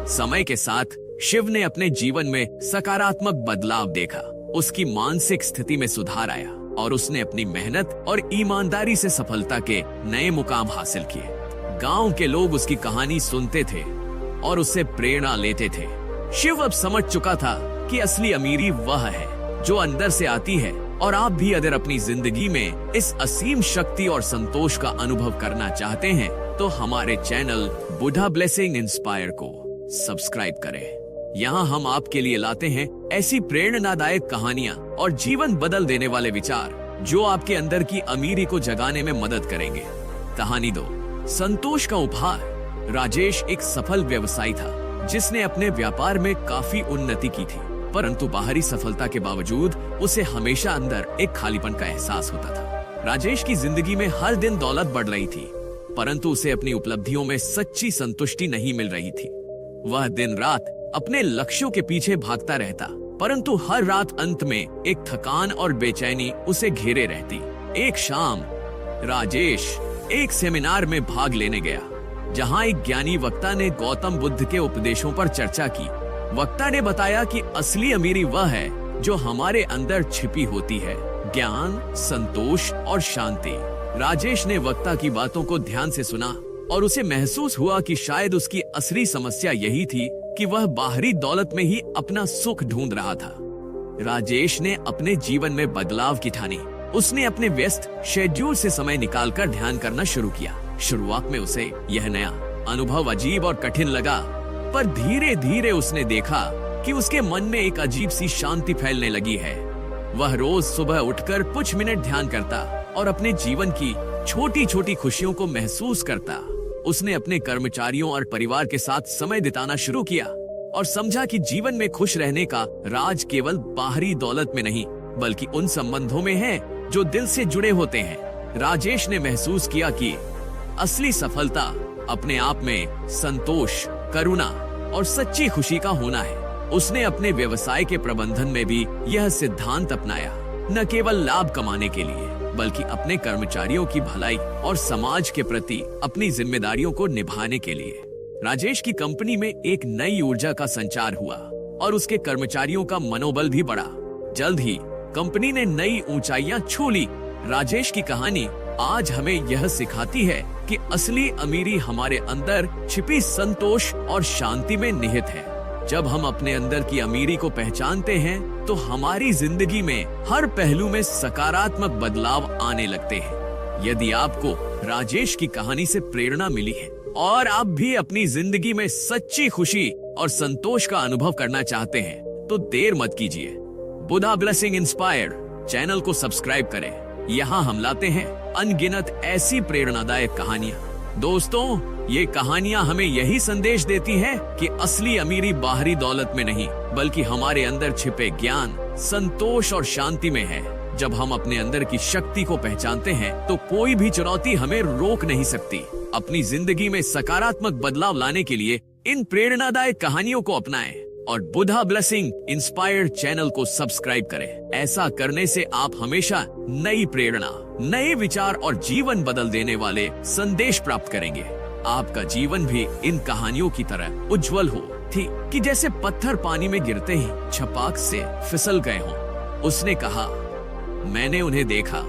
समय के साथ शिव ने अपने जीवन में सकारात्मक बदलाव देखा। उसकी मानसिक स्थिति में सुधार आया और उसने अपनी मेहनत और ईमानदारी से सफलता के नए मुकाम हासिल किए। गांव के लोग उसकी कहानी सुनते थे और उससे प्रेरणा लेते थे। शिव अब समझ चुका था कि असली अमीरी वह है जो अंदर से आती है, और आप भी अगर अपनी जिंदगी में इस असीम शक्ति और संतोष का अनुभव करना चाहते हैं तो हमारे चैनल बुधा ब्लेसिंग इंस्पायर को सब्सक्राइब करें। यहाँ हम आपके लिए लाते हैं ऐसी प्रेरणादायक कहानियाँ और जीवन बदल देने वाले विचार जो आपके अंदर की अमीरी को जगाने में मदद करेंगे। कहानी 2, संतोष का उपहार। राजेश एक सफल व्यवसायी था जिसने अपने व्यापार में काफी उन्नति की थी, परंतु बाहरी सफलता के बावजूद उसे हमेशा अंदर एक खालीपन का एहसास होता था। राजेश की जिंदगी में हर दिन दौलत बढ़ रही थी, परंतु उसे अपनी उपलब्धियों में सच्ची संतुष्टि नहीं मिल रही थी। वह दिन रात अपने लक्ष्यों के पीछे भागता रहता, परंतु हर रात अंत में एक थकान और बेचैनी उसे घेरे रहती। एक शाम राजेश एक सेमिनार में भाग लेने गया, जहां एक ज्ञानी वक्ता ने गौतम बुद्ध के उपदेशों पर चर्चा की। वक्ता ने बताया कि असली अमीरी वह है जो हमारे अंदर छिपी होती है, ज्ञान, संतोष और शांति। राजेश ने वक्ता की बातों को ध्यान से सुना और उसे महसूस हुआ कि शायद उसकी असली समस्या यही थी कि वह बाहरी दौलत में ही अपना सुख ढूंढ रहा था। राजेश ने अपने जीवन में बदलाव की ठानी। उसने अपने व्यस्त शेड्यूल से समय निकालकर ध्यान करना शुरू किया। शुरुआत में उसे यह नया अनुभव अजीब और कठिन लगा, पर धीरे धीरे उसने देखा कि उसके मन में एक अजीब सी शांति फैलने लगी है। वह रोज सुबह उठकर कुछ मिनट ध्यान करता और अपने जीवन की छोटी छोटी खुशियों को महसूस करता। उसने अपने कर्मचारियों और परिवार के साथ समय बिताना शुरू किया और समझा कि जीवन में खुश रहने का राज केवल बाहरी दौलत में नहीं, बल्कि उन संबंधों में है जो दिल से जुड़े होते हैं। राजेश ने महसूस किया कि असली सफलता अपने आप में संतोष, करुणा और सच्ची खुशी का होना है। उसने अपने व्यवसाय के प्रबंधन में भी यह सिद्धांत अपनाया, न केवल लाभ कमाने के लिए बल्कि अपने कर्मचारियों की भलाई और समाज के प्रति अपनी जिम्मेदारियों को निभाने के लिए। राजेश की कंपनी में एक नई ऊर्जा का संचार हुआ और उसके कर्मचारियों का मनोबल भी बढ़ा। जल्द ही कंपनी ने नई ऊंचाइयां छू ली। राजेश की कहानी आज हमें यह सिखाती है कि असली अमीरी हमारे अंदर छिपी संतोष और शांति में निहित है। जब हम अपने अंदर की अमीरी को पहचानते हैं तो हमारी जिंदगी में हर पहलू में सकारात्मक बदलाव आने लगते हैं। यदि आपको राजेश की कहानी से प्रेरणा मिली है और आप भी अपनी जिंदगी में सच्ची खुशी और संतोष का अनुभव करना चाहते हैं तो देर मत कीजिए। बुधा ब्लेसिंग इंस्पायर चैनल को सब्सक्राइब करें। यहाँ हम लाते हैं अनगिनत ऐसी प्रेरणादायक कहानियाँ। दोस्तों, ये कहानियाँ हमें यही संदेश देती हैं कि असली अमीरी बाहरी दौलत में नहीं बल्कि हमारे अंदर छिपे ज्ञान, संतोष और शांति में है। जब हम अपने अंदर की शक्ति को पहचानते हैं तो कोई भी चुनौती हमें रोक नहीं सकती। अपनी जिंदगी में सकारात्मक बदलाव लाने के लिए इन प्रेरणादायक कहानियों को अपनाएं और बुधा ब्लेसिंग इंस्पायर्ड चैनल को सब्सक्राइब करें। ऐसा करने से आप हमेशा नई प्रेरणा, नए विचार और जीवन बदल देने वाले संदेश प्राप्त करेंगे। आपका जीवन भी इन कहानियों की तरह उज्जवल हो थी कि जैसे पत्थर पानी में गिरते ही छपाक से फिसल गए हों। उसने कहा, मैंने उन्हें देखा,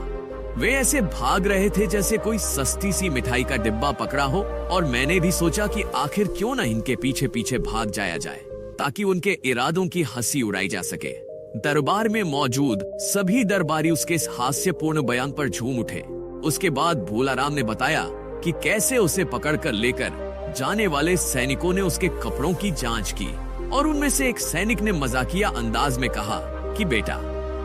वे ऐसे भाग रहे थे जैसे कोई सस्ती सी मिठाई का डिब्बा पकड़ा हो, और मैंने भी सोचा कि आखिर क्यों न इनके पीछे पीछे भाग जाया जाए ताकि उनके इरादों की हंसी उड़ाई जा सके। दरबार में मौजूद सभी दरबारी उसके इस हास्यपूर्ण बयान पर झूम उठे। उसके बाद भोलाराम ने बताया कि कैसे उसे पकड़कर लेकर जाने वाले सैनिकों ने उसके कपड़ों की जांच की और उनमें से एक सैनिक ने मजाकिया अंदाज में कहा कि बेटा,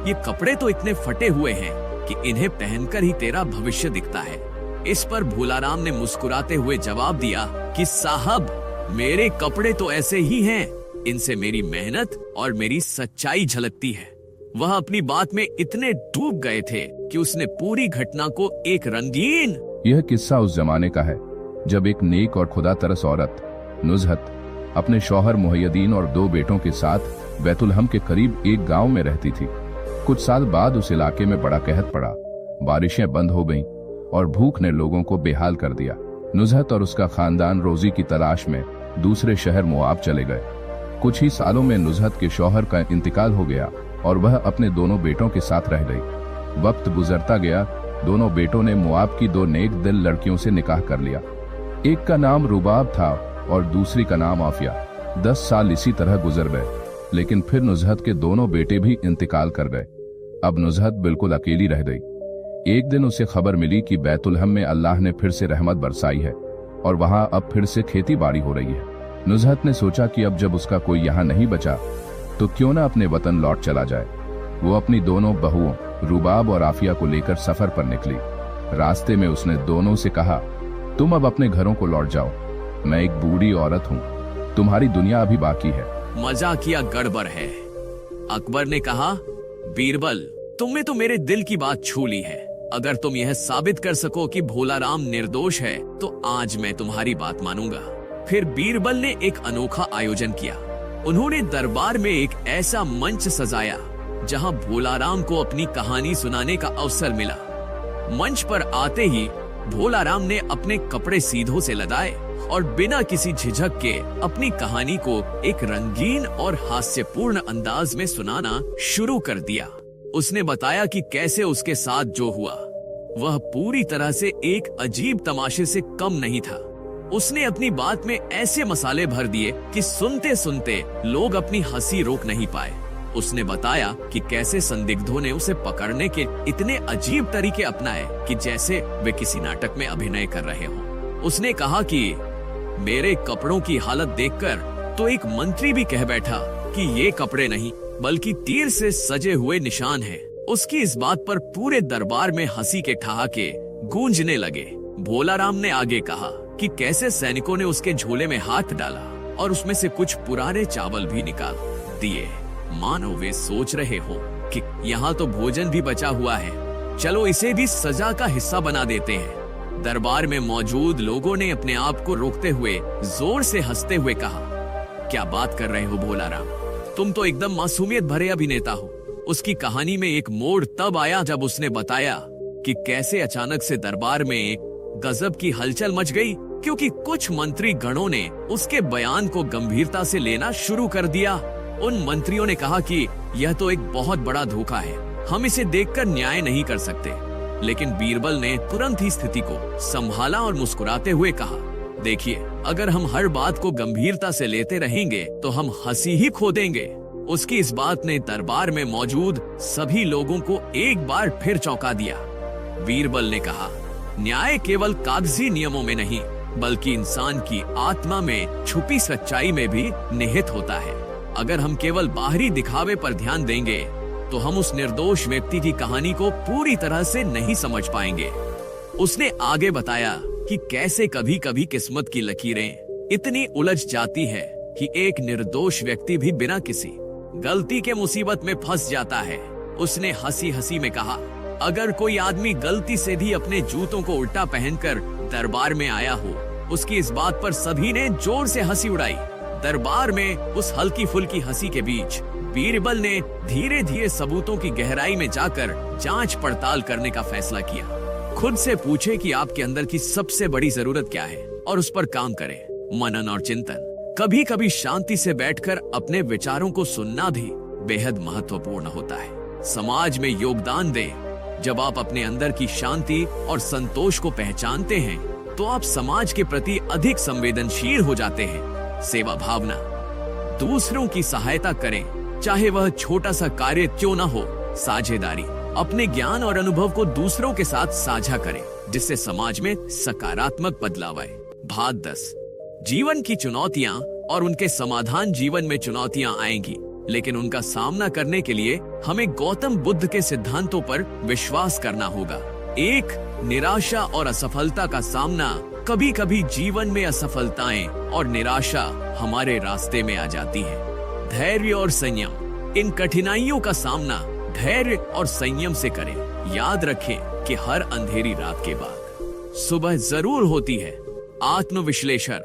ये कपड़े तो इतने फटे हुए हैं कि इन्हें पहनकर ही तेरा भविष्य दिखता है। इस पर भोलाराम ने मुस्कुराते हुए जवाब दिया कि साहब, मेरे कपड़े तो ऐसे ही हैं, इनसे मेरी मेहनत और मेरी सच्चाई झलकती है। वह अपनी बात में इतने डूब गए थे कि उसने पूरी घटना को एक रंगीन। यह किस्सा उस जमाने का है जब एक नेक और खुदा तरस औरत नुज़हत अपने शौहर मुहय्यदीन और 2 बेटों के साथ बैतुलहम के करीब एक गांव में रहती थी। कुछ साल बाद उस इलाके में बड़ा कहत पड़ा, बारिशें बंद हो गईं और भूख ने लोगों को बेहाल कर दिया। नुज़हत और उसका खानदान रोजी की तलाश में दूसरे शहर मुआब चले गए। कुछ ही सालों में नुज़हत के शौहर का इंतकाल हो गया और वह अपने दोनों बेटों के साथ रह गई। वक्त गुजरता गया, दोनों बेटों ने मुआब की 2 नेक दिल लड़कियों से निकाह कर लिया। एक का नाम रुबाब था और दूसरी का नाम आफिया। 10 साल इसी तरह गुजर गए, लेकिन फिर नुज़हत के दोनों बेटे भी इंतकाल कर गए। अब नुज़हत बिल्कुल अकेली रह गई। एक दिन उसे खबर मिली कि बैतुलहम में अल्लाह ने फिर से रहमत बरसाई है और वहां अब फिर से खेती बाड़ी हो रही है। नुज़हत ने सोचा कि अब जब उसका कोई यहाँ नहीं बचा तो क्यों ना अपने वतन लौट चला जाए। वो अपनी दोनों बहुओं रुबाब और आफिया को लेकर सफर पर निकली। रास्ते में उसने दोनों से कहा, तुम अब अपने घरों को लौट जाओ, मैं एक बूढ़ी औरत हूँ, तुम्हारी दुनिया अभी बाकी है। मजा किया गड़बड़ है। अकबर ने कहा, बीरबल, तुमने तो मेरे दिल की बात छू ली है। अगर तुम यह साबित कर सको कि भोला राम निर्दोष है तो आज मैं तुम्हारी बात मानूंगा। फिर बीरबल ने एक अनोखा आयोजन किया। उन्होंने दरबार में एक ऐसा मंच सजाया जहां भोला राम को अपनी कहानी सुनाने का अवसर मिला। मंच पर आते ही भोला राम ने अपने कपड़े सीधों से लदाए और बिना किसी झिझक के अपनी कहानी को एक रंगीन और हास्यपूर्ण अंदाज में सुनाना शुरू कर दिया। उसने बताया कि कैसे उसके साथ जो हुआ वह पूरी तरह से एक अजीब तमाशे से कम नहीं था। उसने अपनी बात में ऐसे मसाले भर दिए कि सुनते सुनते लोग अपनी हंसी रोक नहीं पाए। उसने बताया कि कैसे संदिग्धों ने उसे पकड़ने के इतने अजीब तरीके अपनाए कि जैसे वे किसी नाटक में अभिनय कर रहे हों। उसने कहा कि मेरे कपड़ों की हालत देखकर तो एक मंत्री भी कह बैठा कि ये कपड़े नहीं बल्कि तीर से सजे हुए निशान हैं। उसकी इस बात पर पूरे दरबार में हंसी के ठहाके गूंजने लगे। भोला राम ने आगे कहा कि कैसे सैनिकों ने उसके झोले में हाथ डाला और उसमें से कुछ पुराने चावल भी निकाल दिए, मानो वे सोच रहे हो कि यहाँ तो भोजन भी बचा हुआ है, चलो इसे भी सजा का हिस्सा बना देते हैं। दरबार में मौजूद लोगों ने अपने आप को रोकते हुए जोर से हंसते हुए कहा, क्या बात कर रहे हो भोला राम, तुम तो एकदम मासूमियत भरे अभिनेता हो। उसकी कहानी में एक मोड़ तब आया जब उसने बताया कि कैसे अचानक से दरबार में गजब की हलचल मच गई क्योंकि कुछ मंत्री गणों ने उसके बयान को गंभीरता से लेना शुरू कर दिया। उन मंत्रियों ने कहा कि यह तो एक बहुत बड़ा धोखा है, हम इसे देखकर न्याय नहीं कर सकते। लेकिन बीरबल ने तुरंत ही स्थिति को संभाला और मुस्कुराते हुए कहा, देखिए, अगर हम हर बात को गंभीरता से लेते रहेंगे तो हम हंसी ही खो देंगे। उसकी इस बात ने दरबार में मौजूद सभी लोगों को एक बार फिर चौंका दिया। बीरबल ने कहा, न्याय केवल कागजी नियमों में नहीं बल्कि इंसान की आत्मा में छुपी सच्चाई में भी निहित होता है। अगर हम केवल बाहरी दिखावे पर ध्यान देंगे तो हम उस निर्दोष व्यक्ति की कहानी को पूरी तरह से नहीं समझ पाएंगे। उसने आगे बताया कि कैसे कभी कभी किस्मत की लकीरें इतनी उलझ जाती है कि एक निर्दोष व्यक्ति भी बिना किसी गलती के मुसीबत में फंस जाता है। उसने हंसी हंसी में कहा, अगर कोई आदमी गलती से भी अपने जूतों को उल्टा पहनकर दरबार में आया हो, उसकी इस बात पर सभी ने जोर से हंसी उड़ाई। दरबार में उस हल्की फुल्की हंसी के बीच बीरबल ने धीरे धीरे सबूतों की गहराई में जाकर जांच पड़ताल करने का फैसला किया। खुद से पूछे कि आपके अंदर की सबसे बड़ी जरूरत क्या है और उस पर काम करें। मनन और चिंतन। कभी कभी शांति से बैठकर अपने विचारों को सुनना भी बेहद महत्वपूर्ण होता है। समाज में योगदान दें। जब आप अपने अंदर की शांति और संतोष को पहचानते हैं तो आप समाज के प्रति अधिक संवेदनशील हो जाते हैं। सेवा भावना। दूसरों की सहायता करें, चाहे वह छोटा सा कार्य क्यों न हो। साझेदारी। अपने ज्ञान और अनुभव को दूसरों के साथ साझा करें जिससे समाज में सकारात्मक बदलाव आए। भाग 10। जीवन की चुनौतियां और उनके समाधान। जीवन में चुनौतियां आएंगी, लेकिन उनका सामना करने के लिए हमें गौतम बुद्ध के सिद्धांतों पर विश्वास करना होगा। एक, निराशा और असफलता का सामना। कभी कभी जीवन में असफलताएं और निराशा हमारे रास्ते में आ जाती है। धैर्य और संयम। इन कठिनाइयों का सामना धैर्य और संयम से करें। याद रखें कि हर अंधेरी रात के बाद सुबह जरूर होती है। आत्मविश्लेषण।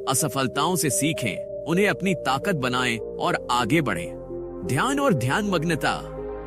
असफलताओं से सीखें, उन्हें अपनी ताकत बनाएं और आगे बढ़ें। ध्यान और ध्यान मग्नता।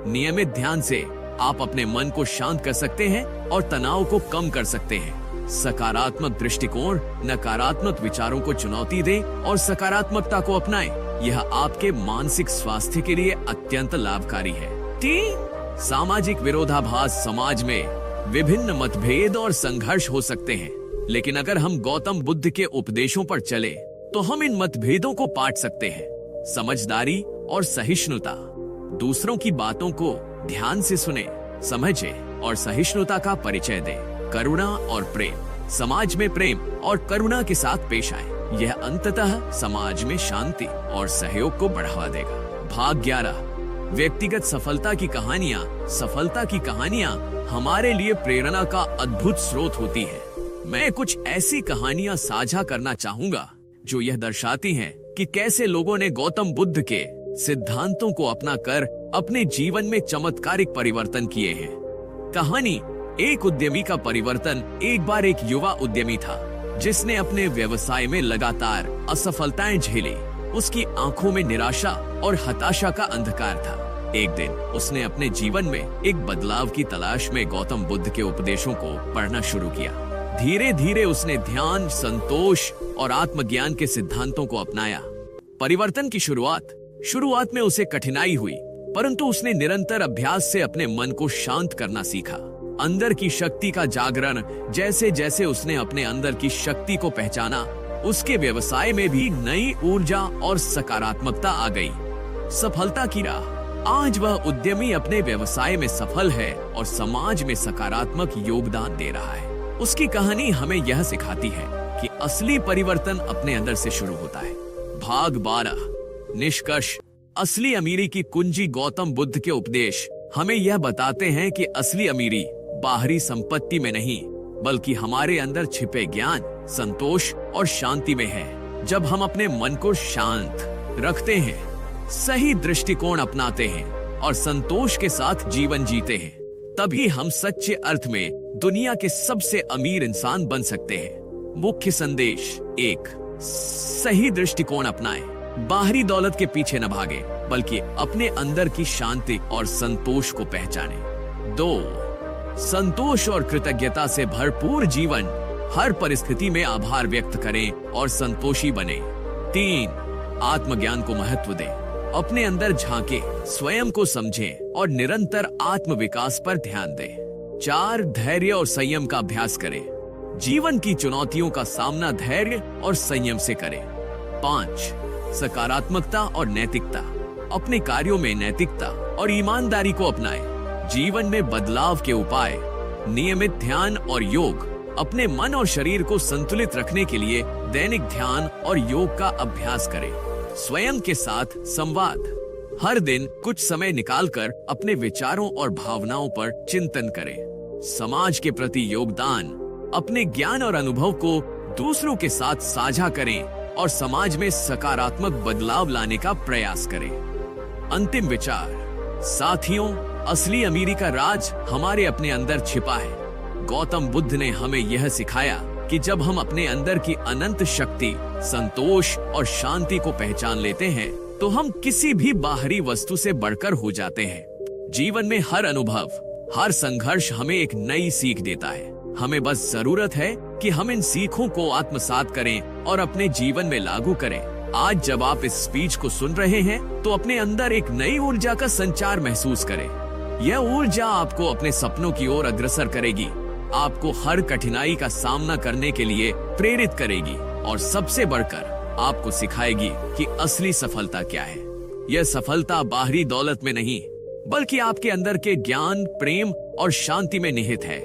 नियमित ध्यान से आप अपने मन को शांत कर सकते हैं और तनाव को कम कर सकते हैं। सकारात्मक दृष्टिकोण। नकारात्मक विचारों को चुनौती दें और सकारात्मकता को अपनाएं। यह आपके मानसिक स्वास्थ्य के लिए अत्यंत लाभकारी है। 3. सामाजिक विरोधाभास। समाज में विभिन्न मतभेद और संघर्ष हो सकते हैं, लेकिन अगर हम गौतम बुद्ध के उपदेशों पर चले तो हम इन मतभेदों को पाट सकते हैं। समझदारी और सहिष्णुता। दूसरों की बातों को ध्यान से सुने, समझे और सहिष्णुता का परिचय दें। करुणा और प्रेम। समाज में प्रेम और करुणा के साथ पेश आए। यह अंततः समाज में शांति और सहयोग को बढ़ावा देगा। भाग 11। व्यक्तिगत सफलता की कहानियां। सफलता की कहानियां हमारे लिए प्रेरणा का अद्भुत स्रोत होती है। मैं कुछ ऐसी कहानियां साझा करना चाहूंगा जो यह दर्शाती हैं कि कैसे लोगों ने गौतम बुद्ध के सिद्धांतों को अपनाकर अपने जीवन में चमत्कारिक परिवर्तन किए हैं। कहानी। एक उद्यमी का परिवर्तन। एक बार एक युवा उद्यमी था जिसने अपने व्यवसाय में लगातार असफलताएं झेली। उसकी आंखों में निराशा और हताशा का अंधकार था। एक दिन उसने अपने जीवन में एक बदलाव की तलाश में गौतम बुद्ध के उपदेशों को पढ़ना शुरू किया। धीरे धीरे उसने ध्यान, संतोष और आत्मज्ञान के सिद्धांतों को अपनाया। परिवर्तन की शुरुआत में उसे कठिनाई हुई, परंतु उसने निरंतर अभ्यास से अपने मन को शांत करना सीखा। अंदर की शक्ति का जागरण। जैसे जैसे उसने अपने अंदर की शक्ति को पहचाना, उसके व्यवसाय में भी नई ऊर्जा और सकारात्मकता आ गई। सफलता की राह। आज वह उद्यमी अपने व्यवसाय में सफल है और समाज में सकारात्मक योगदान दे रहा है। उसकी कहानी हमें यह सिखाती है कि असली परिवर्तन अपने अंदर से शुरू होता है। भाग 12। निष्कर्ष। असली अमीरी की कुंजी। गौतम बुद्ध के उपदेश हमें यह बताते हैं कि असली अमीरी बाहरी संपत्ति में नहीं, बल्कि हमारे अंदर छिपे ज्ञान, संतोष और शांति में है। जब हम अपने मन को शांत रखते हैं, सही दृष्टिकोण अपनाते हैं और संतोष के साथ जीवन जीते हैं, तभी हम सच्चे अर्थ में दुनिया के सबसे अमीर इंसान बन सकते हैं। मुख्य संदेश। 1. सही दृष्टिकोण अपनाएं। बाहरी दौलत के पीछे न भागे, बल्कि अपने अंदर की शांति और संतोष को पहचानें। 2. संतोष और कृतज्ञता से भरपूर जीवन। हर परिस्थिति में आभार व्यक्त करें और संतोषी बने। 3. आत्मज्ञान को महत्व दें। अपने अंदर झांके, स्वयं को समझें और निरंतर आत्म विकास पर ध्यान दें। 4. धैर्य और संयम का अभ्यास करें। जीवन की चुनौतियों का सामना धैर्य और संयम से करें। 5. सकारात्मकता और नैतिकता। अपने कार्यों में नैतिकता और ईमानदारी को अपनाएं। जीवन में बदलाव के उपाय। नियमित ध्यान और योग। अपने मन और शरीर को संतुलित रखने के लिए दैनिक ध्यान और योग का अभ्यास करें। स्वयं के साथ संवाद। हर दिन कुछ समय निकालकर अपने विचारों और भावनाओं पर चिंतन करें। समाज के प्रति योगदान। अपने ज्ञान और अनुभव को दूसरों के साथ साझा करें और समाज में सकारात्मक बदलाव लाने का प्रयास करें। अंतिम विचार। साथियों, असली अमीरी का राज हमारे अपने अंदर छिपा है। गौतम बुद्ध ने हमें यह सिखाया कि जब हम अपने अंदर की अनंत शक्ति, संतोष और शांति को पहचान लेते हैं, तो हम किसी भी बाहरी वस्तु से बढ़कर हो जाते हैं। जीवन में हर अनुभव, हर संघर्ष हमें एक नई सीख देता है। हमें बस जरूरत है कि हम इन सीखों को आत्मसात करें और अपने जीवन में लागू करें। आज जब आप इस स्पीच को सुन रहे हैं, तो अपने अंदर एक नई ऊर्जा का संचार महसूस करें। यह ऊर्जा आपको अपने सपनों की ओर अग्रसर करेगी, आपको हर कठिनाई का सामना करने के लिए प्रेरित करेगी और सबसे बढ़कर आपको सिखाएगी कि असली सफलता क्या है। यह सफलता बाहरी दौलत में नहीं, बल्कि आपके अंदर के ज्ञान, प्रेम और शांति में निहित है।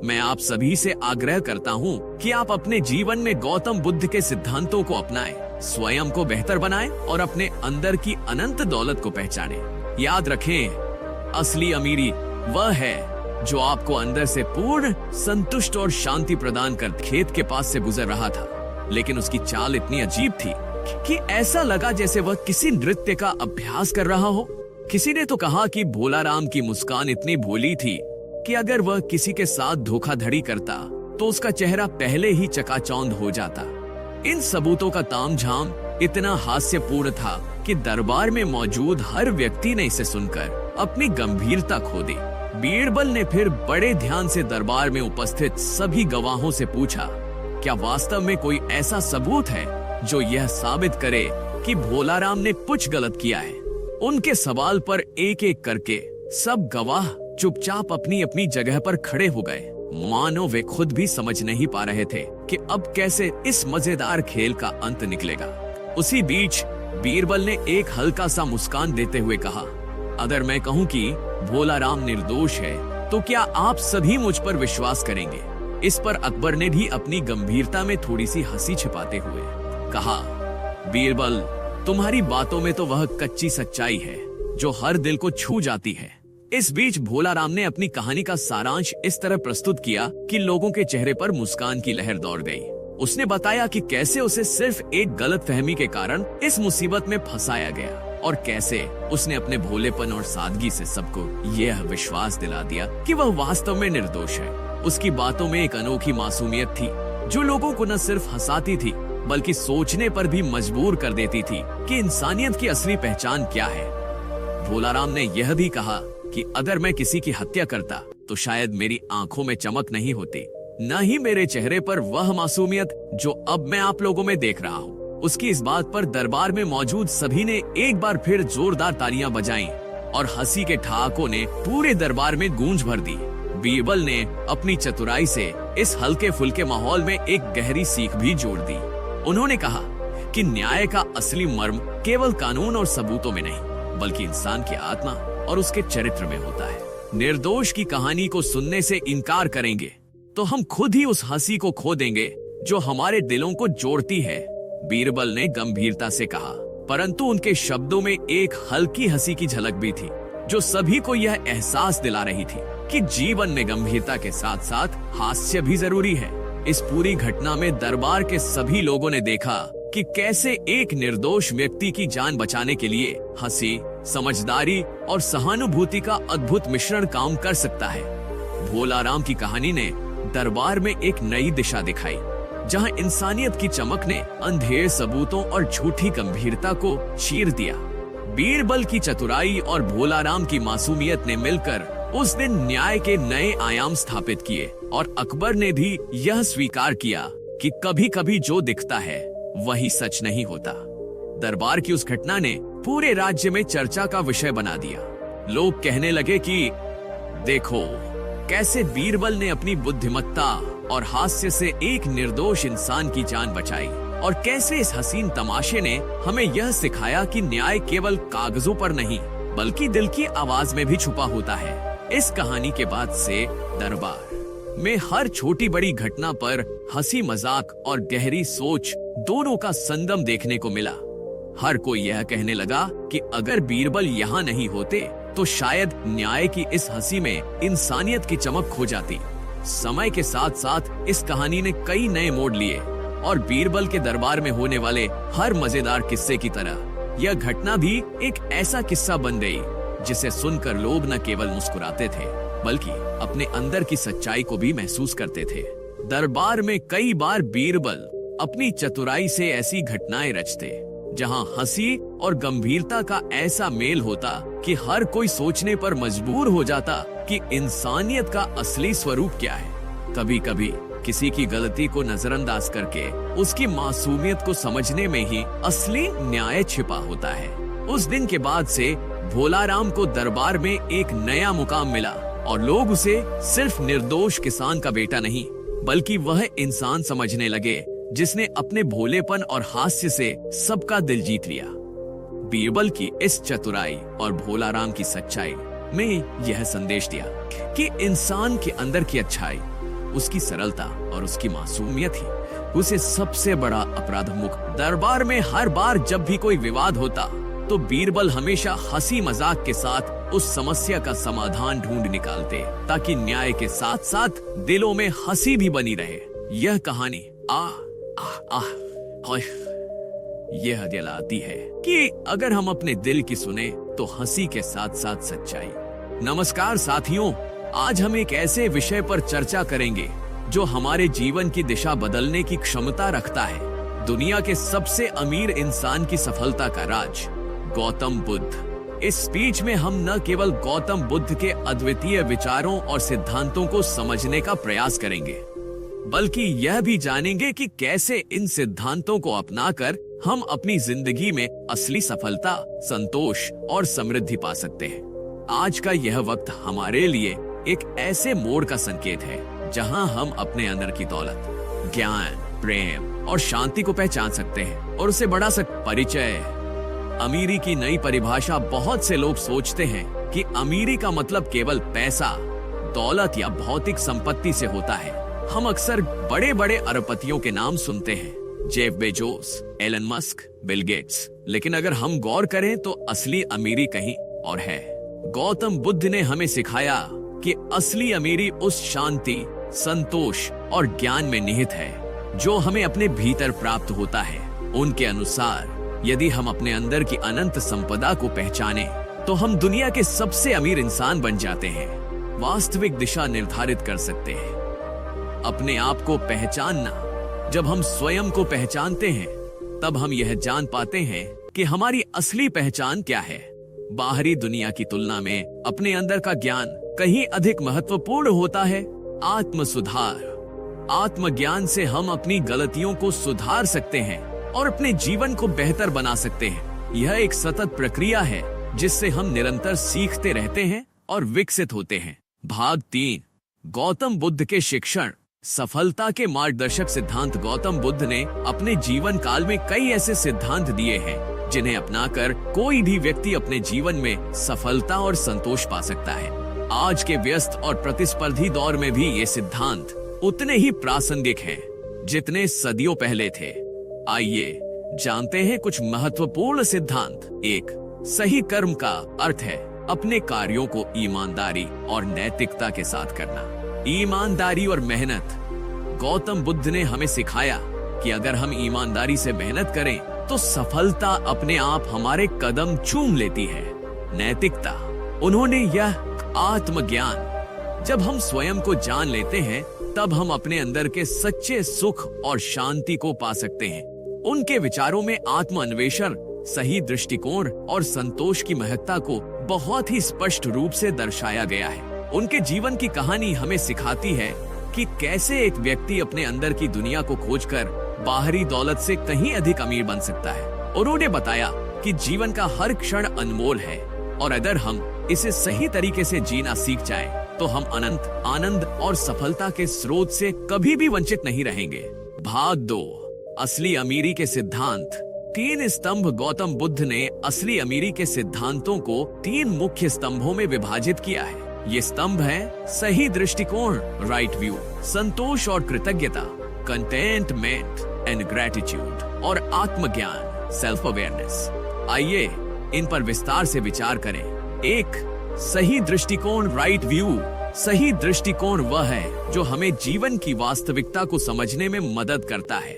मैं आप सभी से आग्रह करता हूँ कि आप अपने जीवन में गौतम बुद्ध के सिद्धांतों को अपनाएं, स्वयं को बेहतर बनाएं और अपने अंदर की अनंत दौलत को पहचानें। याद रखें, असली अमीरी वह है जो आपको अंदर से पूर्ण, संतुष्ट और शांति प्रदान कर। खेत के पास से गुजर रहा था, लेकिन उसकी चाल इतनी अजीब थी कि ऐसा लगा जैसे वह किसी नृत्य का अभ्यास कर रहा हो। किसी ने तो कहा कि भोला राम की मुस्कान इतनी भोली थी कि अगर वह किसी के साथ धोखाधड़ी करता तो उसका चेहरा पहले ही चकाचौंध हो जाता। इन सबूतों का तामझाम इतना हास्यपूर्ण था कि दरबार में मौजूद हर व्यक्ति ने इसे सुनकर अपनी गंभीरता खो दी। बीरबल ने फिर बड़े ध्यान से दरबार में उपस्थित सभी गवाहों से पूछा, क्या वास्तव में कोई ऐसा सबूत है जो यह साबित करे कि भोलाराम ने कुछ गलत किया है? उनके सवाल पर एक एक करके सब गवाह चुपचाप अपनी अपनी जगह पर खड़े हो गए, मानो वे खुद भी समझ नहीं पा रहे थे कि अब कैसे इस मजेदार खेल का अंत निकलेगा। उसी बीच बीरबल ने एक हल्का सा मुस्कान देते हुए कहा, अगर मैं कहूं कि भोलाराम निर्दोष है तो क्या आप सभी मुझ पर विश्वास करेंगे? इस पर अकबर ने भी अपनी गंभीरता में थोड़ी सी हंसी छिपाते हुए कहा, बीरबल, तुम्हारी बातों में तो वह कच्ची सच्चाई है जो हर दिल को छू जाती है। इस बीच भोलाराम ने अपनी कहानी का सारांश इस तरह प्रस्तुत किया कि लोगों के चेहरे पर मुस्कान की लहर दौड़ गई। उसने बताया कि कैसे उसे सिर्फ एक गलतफहमी के कारण इस मुसीबत में फंसाया गया और कैसे उसने अपने भोलेपन और सादगी से सबको यह विश्वास दिला दिया कि वह वास्तव में निर्दोष है। उसकी बातों में एक अनोखी मासूमियत थी जो लोगों को न सिर्फ हंसाती थी बल्कि सोचने पर भी मजबूर कर देती थी कि इंसानियत की असली पहचान क्या है। भोलाराम ने यह भी कहा कि अगर मैं किसी की हत्या करता तो शायद मेरी आंखों में चमक नहीं होती, न ही मेरे चेहरे पर वह मासूमियत जो अब मैं आप लोगों में देख रहा हूँ। उसकी इस बात पर दरबार में मौजूद सभी ने एक बार फिर जोरदार तालियां बजाईं और हंसी के ठहाकों ने पूरे दरबार में गूंज भर दी। बीरबल ने अपनी चतुराई से इस हल्के फुल्के माहौल में एक गहरी सीख भी जोड़ दी। उन्होंने कहा कि न्याय का असली मर्म केवल कानून और सबूतों में नहीं बल्कि इंसान की आत्मा और उसके चरित्र में होता है। निर्दोष की कहानी को सुनने से इनकार करेंगे तो हम खुद ही उस हंसी को खो देंगे जो हमारे दिलों को जोड़ती है, बीरबल ने गंभीरता से कहा। परंतु उनके शब्दों में एक हल्की हंसी की झलक भी थी जो सभी को यह एहसास दिला रही थी कि जीवन में गंभीरता के साथ साथ हास्य भी जरूरी है। इस पूरी घटना में दरबार के सभी लोगों ने देखा कि कैसे एक निर्दोष व्यक्ति की जान बचाने के लिए हंसी, समझदारी और सहानुभूति का अद्भुत मिश्रण काम कर सकता है। भोलाराम की कहानी ने दरबार में एक नई दिशा दिखाई, जहां इंसानियत की चमक ने अंधेर सबूतों और झूठी गंभीरता को चीर दिया। बीरबल की चतुराई और भोलाराम की मासूमियत ने मिलकर उस दिन न्याय के नए आयाम स्थापित किए और अकबर ने भी यह स्वीकार किया कि कभी कभी जो दिखता है वही सच नहीं होता। दरबार की उस घटना ने पूरे राज्य में चर्चा का विषय बना दिया। लोग कहने लगे कि देखो कैसे बीरबल ने अपनी बुद्धिमत्ता और हास्य से एक निर्दोष इंसान की जान बचाई और कैसे इस हसीन तमाशे ने हमें यह सिखाया कि न्याय केवल कागजों पर नहीं बल्कि दिल की आवाज में भी छुपा होता है। इस कहानी के बाद से दरबार में हर छोटी बड़ी घटना पर हंसी मजाक और गहरी सोच दोनों का संगम देखने को मिला। हर कोई यह कहने लगा कि अगर बीरबल यहाँ नहीं होते तो शायद न्याय की इस हंसी में इंसानियत की चमक खो जाती। समय के साथ साथ इस कहानी ने कई नए मोड़ लिए और बीरबल के दरबार में होने वाले हर मजेदार किस्से की तरह यह घटना भी एक ऐसा किस्सा बन गई जिसे सुनकर लोग न केवल मुस्कुराते थे बल्कि अपने अंदर की सच्चाई को भी महसूस करते थे। दरबार में कई बार बीरबल अपनी चतुराई से ऐसी घटनाएं रचते जहां हंसी और गंभीरता का ऐसा मेल होता कि हर कोई सोचने पर मजबूर हो जाता कि इंसानियत का असली स्वरूप क्या है। कभी कभी किसी की गलती को नजरअंदाज करके उसकी मासूमियत को समझने में ही असली न्याय छिपा होता है। उस दिन के बाद से भोलाराम को दरबार में एक नया मुकाम मिला और लोग उसे सिर्फ निर्दोष किसान का बेटा नहीं बल्कि वह इंसान समझने लगे जिसने अपने भोलेपन और हास्य से सबका दिल जीत लिया। बीरबल की इस चतुराई और भोलाराम की सच्चाई में यह संदेश दिया कि इंसान के अंदर की अच्छाई, उसकी सरलता और उसकी मासूमियत ही उसे सबसे बड़ा अपराध मुक्त। दरबार में हर बार जब भी कोई विवाद होता तो बीरबल हमेशा हंसी मजाक के साथ उस समस्या का समाधान ढूंढ निकालते ताकि न्याय के साथ साथ दिलों में हंसी भी बनी रहे। यह कहानी यह दिलाती है कि अगर हम अपने दिल की सुने तो हंसी के साथ साथ सच्चाई। नमस्कार साथियों, आज हम एक ऐसे विषय पर चर्चा करेंगे जो हमारे जीवन की दिशा बदलने की क्षमता रखता है। दुनिया के सबसे अमीर इंसान की सफलता का राज, गौतम बुद्ध। इस स्पीच में हम न केवल गौतम बुद्ध के अद्वितीय विचारों और सिद्धांतों को समझने का प्रयास करेंगे, बल्कि यह भी जानेंगे कि कैसे इन सिद्धांतों को अपनाकर हम अपनी जिंदगी में असली सफलता, संतोष और समृद्धि पा सकते हैं। आज का यह वक्त हमारे लिए एक ऐसे मोड़ का संकेत है जहां हम अपने अंदर की दौलत, ज्ञान, प्रेम और शांति को पहचान सकते हैं और उसे बढ़ा सकते। परिचय। अमीरी की नई परिभाषा। बहुत से लोग सोचते हैं कि अमीरी का मतलब केवल पैसा, दौलत या भौतिक संपत्ति से होता है। हम अक्सर बड़े बड़े अरबपतियों के नाम सुनते हैं, Jeff Bezos, Elon Musk, Bill Gates, लेकिन अगर हम गौर करें तो असली अमीरी कहीं और है। गौतम बुद्ध ने हमें सिखाया कि असली अमीरी उस शांति, संतोष और ज्ञान में निहित है जो हमें अपने भीतर प्राप्त होता है। उनके अनुसार यदि हम अपने अंदर की अनंत संपदा को पहचाने तो हम दुनिया के सबसे अमीर इंसान बन जाते हैं, वास्तविक दिशा निर्धारित कर सकते हैं। अपने आप को पहचानना। जब हम स्वयं को पहचानते हैं तब हम यह जान पाते हैं कि हमारी असली पहचान क्या है। बाहरी दुनिया की तुलना में अपने अंदर का ज्ञान कहीं अधिक महत्वपूर्ण होता है। आत्म सुधार। आत्मज्ञान से हम अपनी गलतियों को सुधार सकते हैं और अपने जीवन को बेहतर बना सकते हैं। यह एक सतत प्रक्रिया है जिससे हम निरंतर सीखते रहते हैं और विकसित होते हैं। भाग 3। गौतम बुद्ध के शिक्षण। सफलता के मार्गदर्शक सिद्धांत। गौतम बुद्ध ने अपने जीवन काल में कई ऐसे सिद्धांत दिए हैं जिन्हें अपनाकर कोई भी व्यक्ति अपने जीवन में सफलता और संतोष पा सकता है। आज के व्यस्त और प्रतिस्पर्धी दौर में भी ये सिद्धांत उतने ही प्रासंगिक हैं जितने सदियों पहले थे। आइए जानते हैं कुछ महत्वपूर्ण सिद्धांत। 1. सही कर्म का अर्थ है अपने कार्यों को ईमानदारी और नैतिकता के साथ करना। ईमानदारी और मेहनत। गौतम बुद्ध ने हमें सिखाया कि अगर हम ईमानदारी से मेहनत करें तो सफलता अपने आप हमारे कदम चूम लेती है। नैतिकता। उन्होंने यह आत्मज्ञान। जब हम स्वयं को जान लेते हैं तब हम अपने अंदर के सच्चे सुख और शांति को पा सकते हैं। उनके विचारों में आत्म अन्वेषण, सही दृष्टिकोण और संतोष की महत्ता को बहुत ही स्पष्ट रूप से दर्शाया गया है। उनके जीवन की कहानी हमें सिखाती है कि कैसे एक व्यक्ति अपने अंदर की दुनिया को खोजकर बाहरी दौलत से कहीं अधिक अमीर बन सकता है। उन्होंने बताया कि जीवन का हर क्षण अनमोल है और अगर हम इसे सही तरीके से जीना सीख जाएं, तो हम अनंत आनंद और सफलता के स्रोत से कभी भी वंचित नहीं रहेंगे। भाग 2। असली अमीरी के सिद्धांत। 3 स्तंभ। गौतम बुद्ध ने असली अमीरी के सिद्धांतों को 3 मुख्य स्तंभों में विभाजित किया है। ये स्तंभ हैं सही दृष्टिकोण, राइट व्यू, संतोष और कृतज्ञता, कंटेंटमेंट एंड ग्रेटिट्यूड, और आत्मज्ञान, सेल्फ अवेयरनेस। आइए इन पर विस्तार से विचार करें। 1. सही दृष्टिकोण, राइट व्यू। सही दृष्टिकोण वह है जो हमें जीवन की वास्तविकता को समझने में मदद करता है।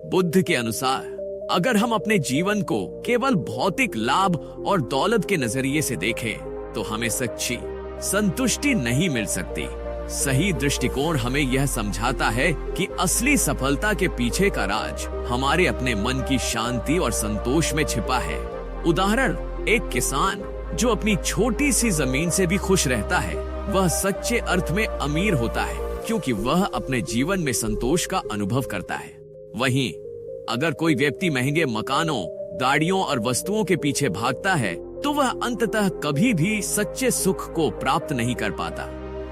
बुद्ध के अनुसार अगर हम अपने जीवन को केवल भौतिक लाभ और दौलत के नजरिए से देखें तो हमें सच्ची संतुष्टि नहीं मिल सकती। सही दृष्टिकोण हमें यह समझाता है कि असली सफलता के पीछे का राज हमारे अपने मन की शांति और संतोष में छिपा है। उदाहरण, एक किसान जो अपनी छोटी सी जमीन से भी खुश रहता है, वह सच्चे अर्थ में अमीर होता है क्योंकि वह अपने जीवन में संतोष का अनुभव करता है। वहीं अगर कोई व्यक्ति महंगे मकानों, गाड़ियों और वस्तुओं के पीछे भागता है तो वह अंततः कभी भी सच्चे सुख को प्राप्त नहीं कर पाता।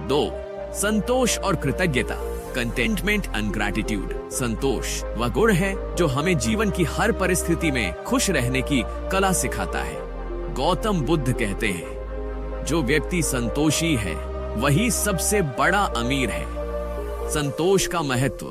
2. संतोष और कृतज्ञता, कंटेंटमेंट एंड ग्रैटिट्यूड। संतोष वह गुण है जो हमें जीवन की हर परिस्थिति में खुश रहने की कला सिखाता है। गौतम बुद्ध कहते हैं, जो व्यक्ति संतोषी है वही सबसे बड़ा अमीर है। संतोष का महत्व।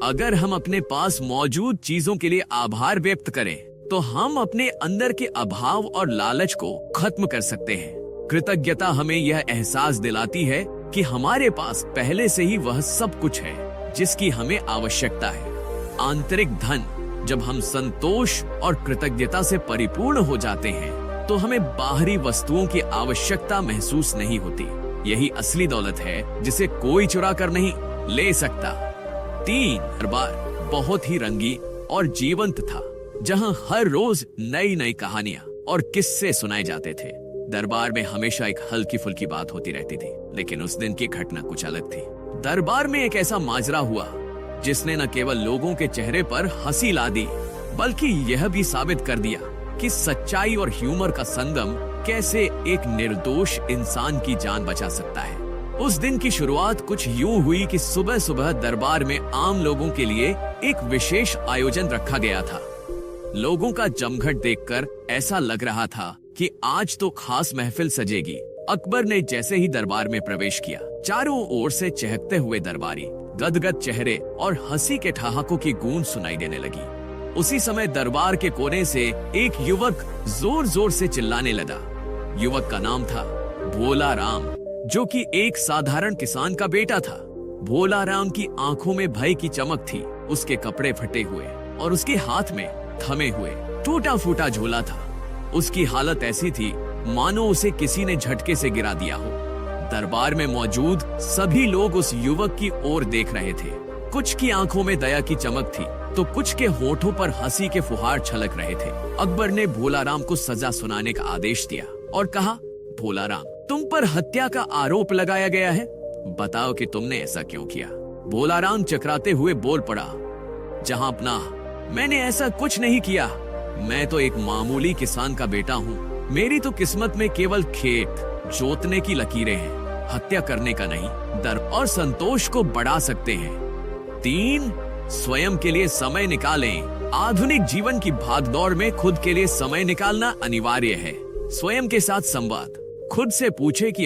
अगर हम अपने पास मौजूद चीजों के लिए आभार व्यक्त करें तो हम अपने अंदर के अभाव और लालच को खत्म कर सकते हैं। कृतज्ञता हमें यह एहसास दिलाती है कि हमारे पास पहले से ही वह सब कुछ है जिसकी हमें आवश्यकता है। आंतरिक धन। जब हम संतोष और कृतज्ञता से परिपूर्ण हो जाते हैं तो हमें बाहरी वस्तुओं की आवश्यकता महसूस नहीं होती। यही असली दौलत है जिसे कोई चुरा कर नहीं ले सकता। 3. दरबार बहुत ही रंगी और जीवंत था, जहां हर रोज नई नई कहानियां और किस्से सुनाए जाते थे। दरबार में हमेशा एक हल्की फुल्की बात होती रहती थी, लेकिन उस दिन की घटना कुछ अलग थी। दरबार में एक ऐसा माजरा हुआ जिसने न केवल लोगों के चेहरे पर हंसी ला दी, बल्कि यह भी साबित कर दिया कि सच्चाई और ह्यूमर का संगम कैसे एक निर्दोष इंसान की जान बचा सकता है। उस दिन की शुरुआत कुछ यूं हुई कि सुबह सुबह दरबार में आम लोगों के लिए एक विशेष आयोजन रखा गया था। लोगों का जमघट देखकर ऐसा लग रहा था कि आज तो खास महफिल सजेगी। अकबर ने जैसे ही दरबार में प्रवेश किया, चारों ओर से चहकते हुए दरबारी, गदगद चेहरे और हंसी के ठहाकों की गूंज सुनाई देने लगी। उसी समय दरबार के कोने से एक युवक जोर जोर से चिल्लाने लगा। युवक का नाम था भोला राम, जो कि एक साधारण किसान का बेटा था। भोला राम की आंखों में भय की चमक थी, उसके कपड़े फटे हुए और उसके हाथ में थमे हुए टूटा फूटा झोला था। उसकी हालत ऐसी थी मानो उसे किसी ने झटके से गिरा दिया हो। दरबार में मौजूद सभी लोग उस युवक की ओर देख रहे थे। कुछ की आंखों में दया की चमक थी, तो कुछ के होठों पर हंसी के फुहार छलक रहे थे। अकबर ने भोला राम को सजा सुनाने का आदेश दिया और कहा, भोला राम, तुम पर हत्या का आरोप लगाया गया है, बताओ कि तुमने ऐसा क्यों किया। भोला राम चकराते हुए बोल पड़ा, जहां अपना, मैंने ऐसा कुछ नहीं किया। मैं तो एक मामूली किसान का बेटा हूँ। मेरी तो किस्मत में केवल खेत जोतने की लकीरें हैं, हत्या करने का नहीं। दर और संतोष को बढ़ा सकते हैं। 3, स्वयं के लिए समय निकालें। आधुनिक जीवन की भागदौड़ में खुद के लिए समय निकालना अनिवार्य है। स्वयं के साथ संवाद, खुद से पूछे कि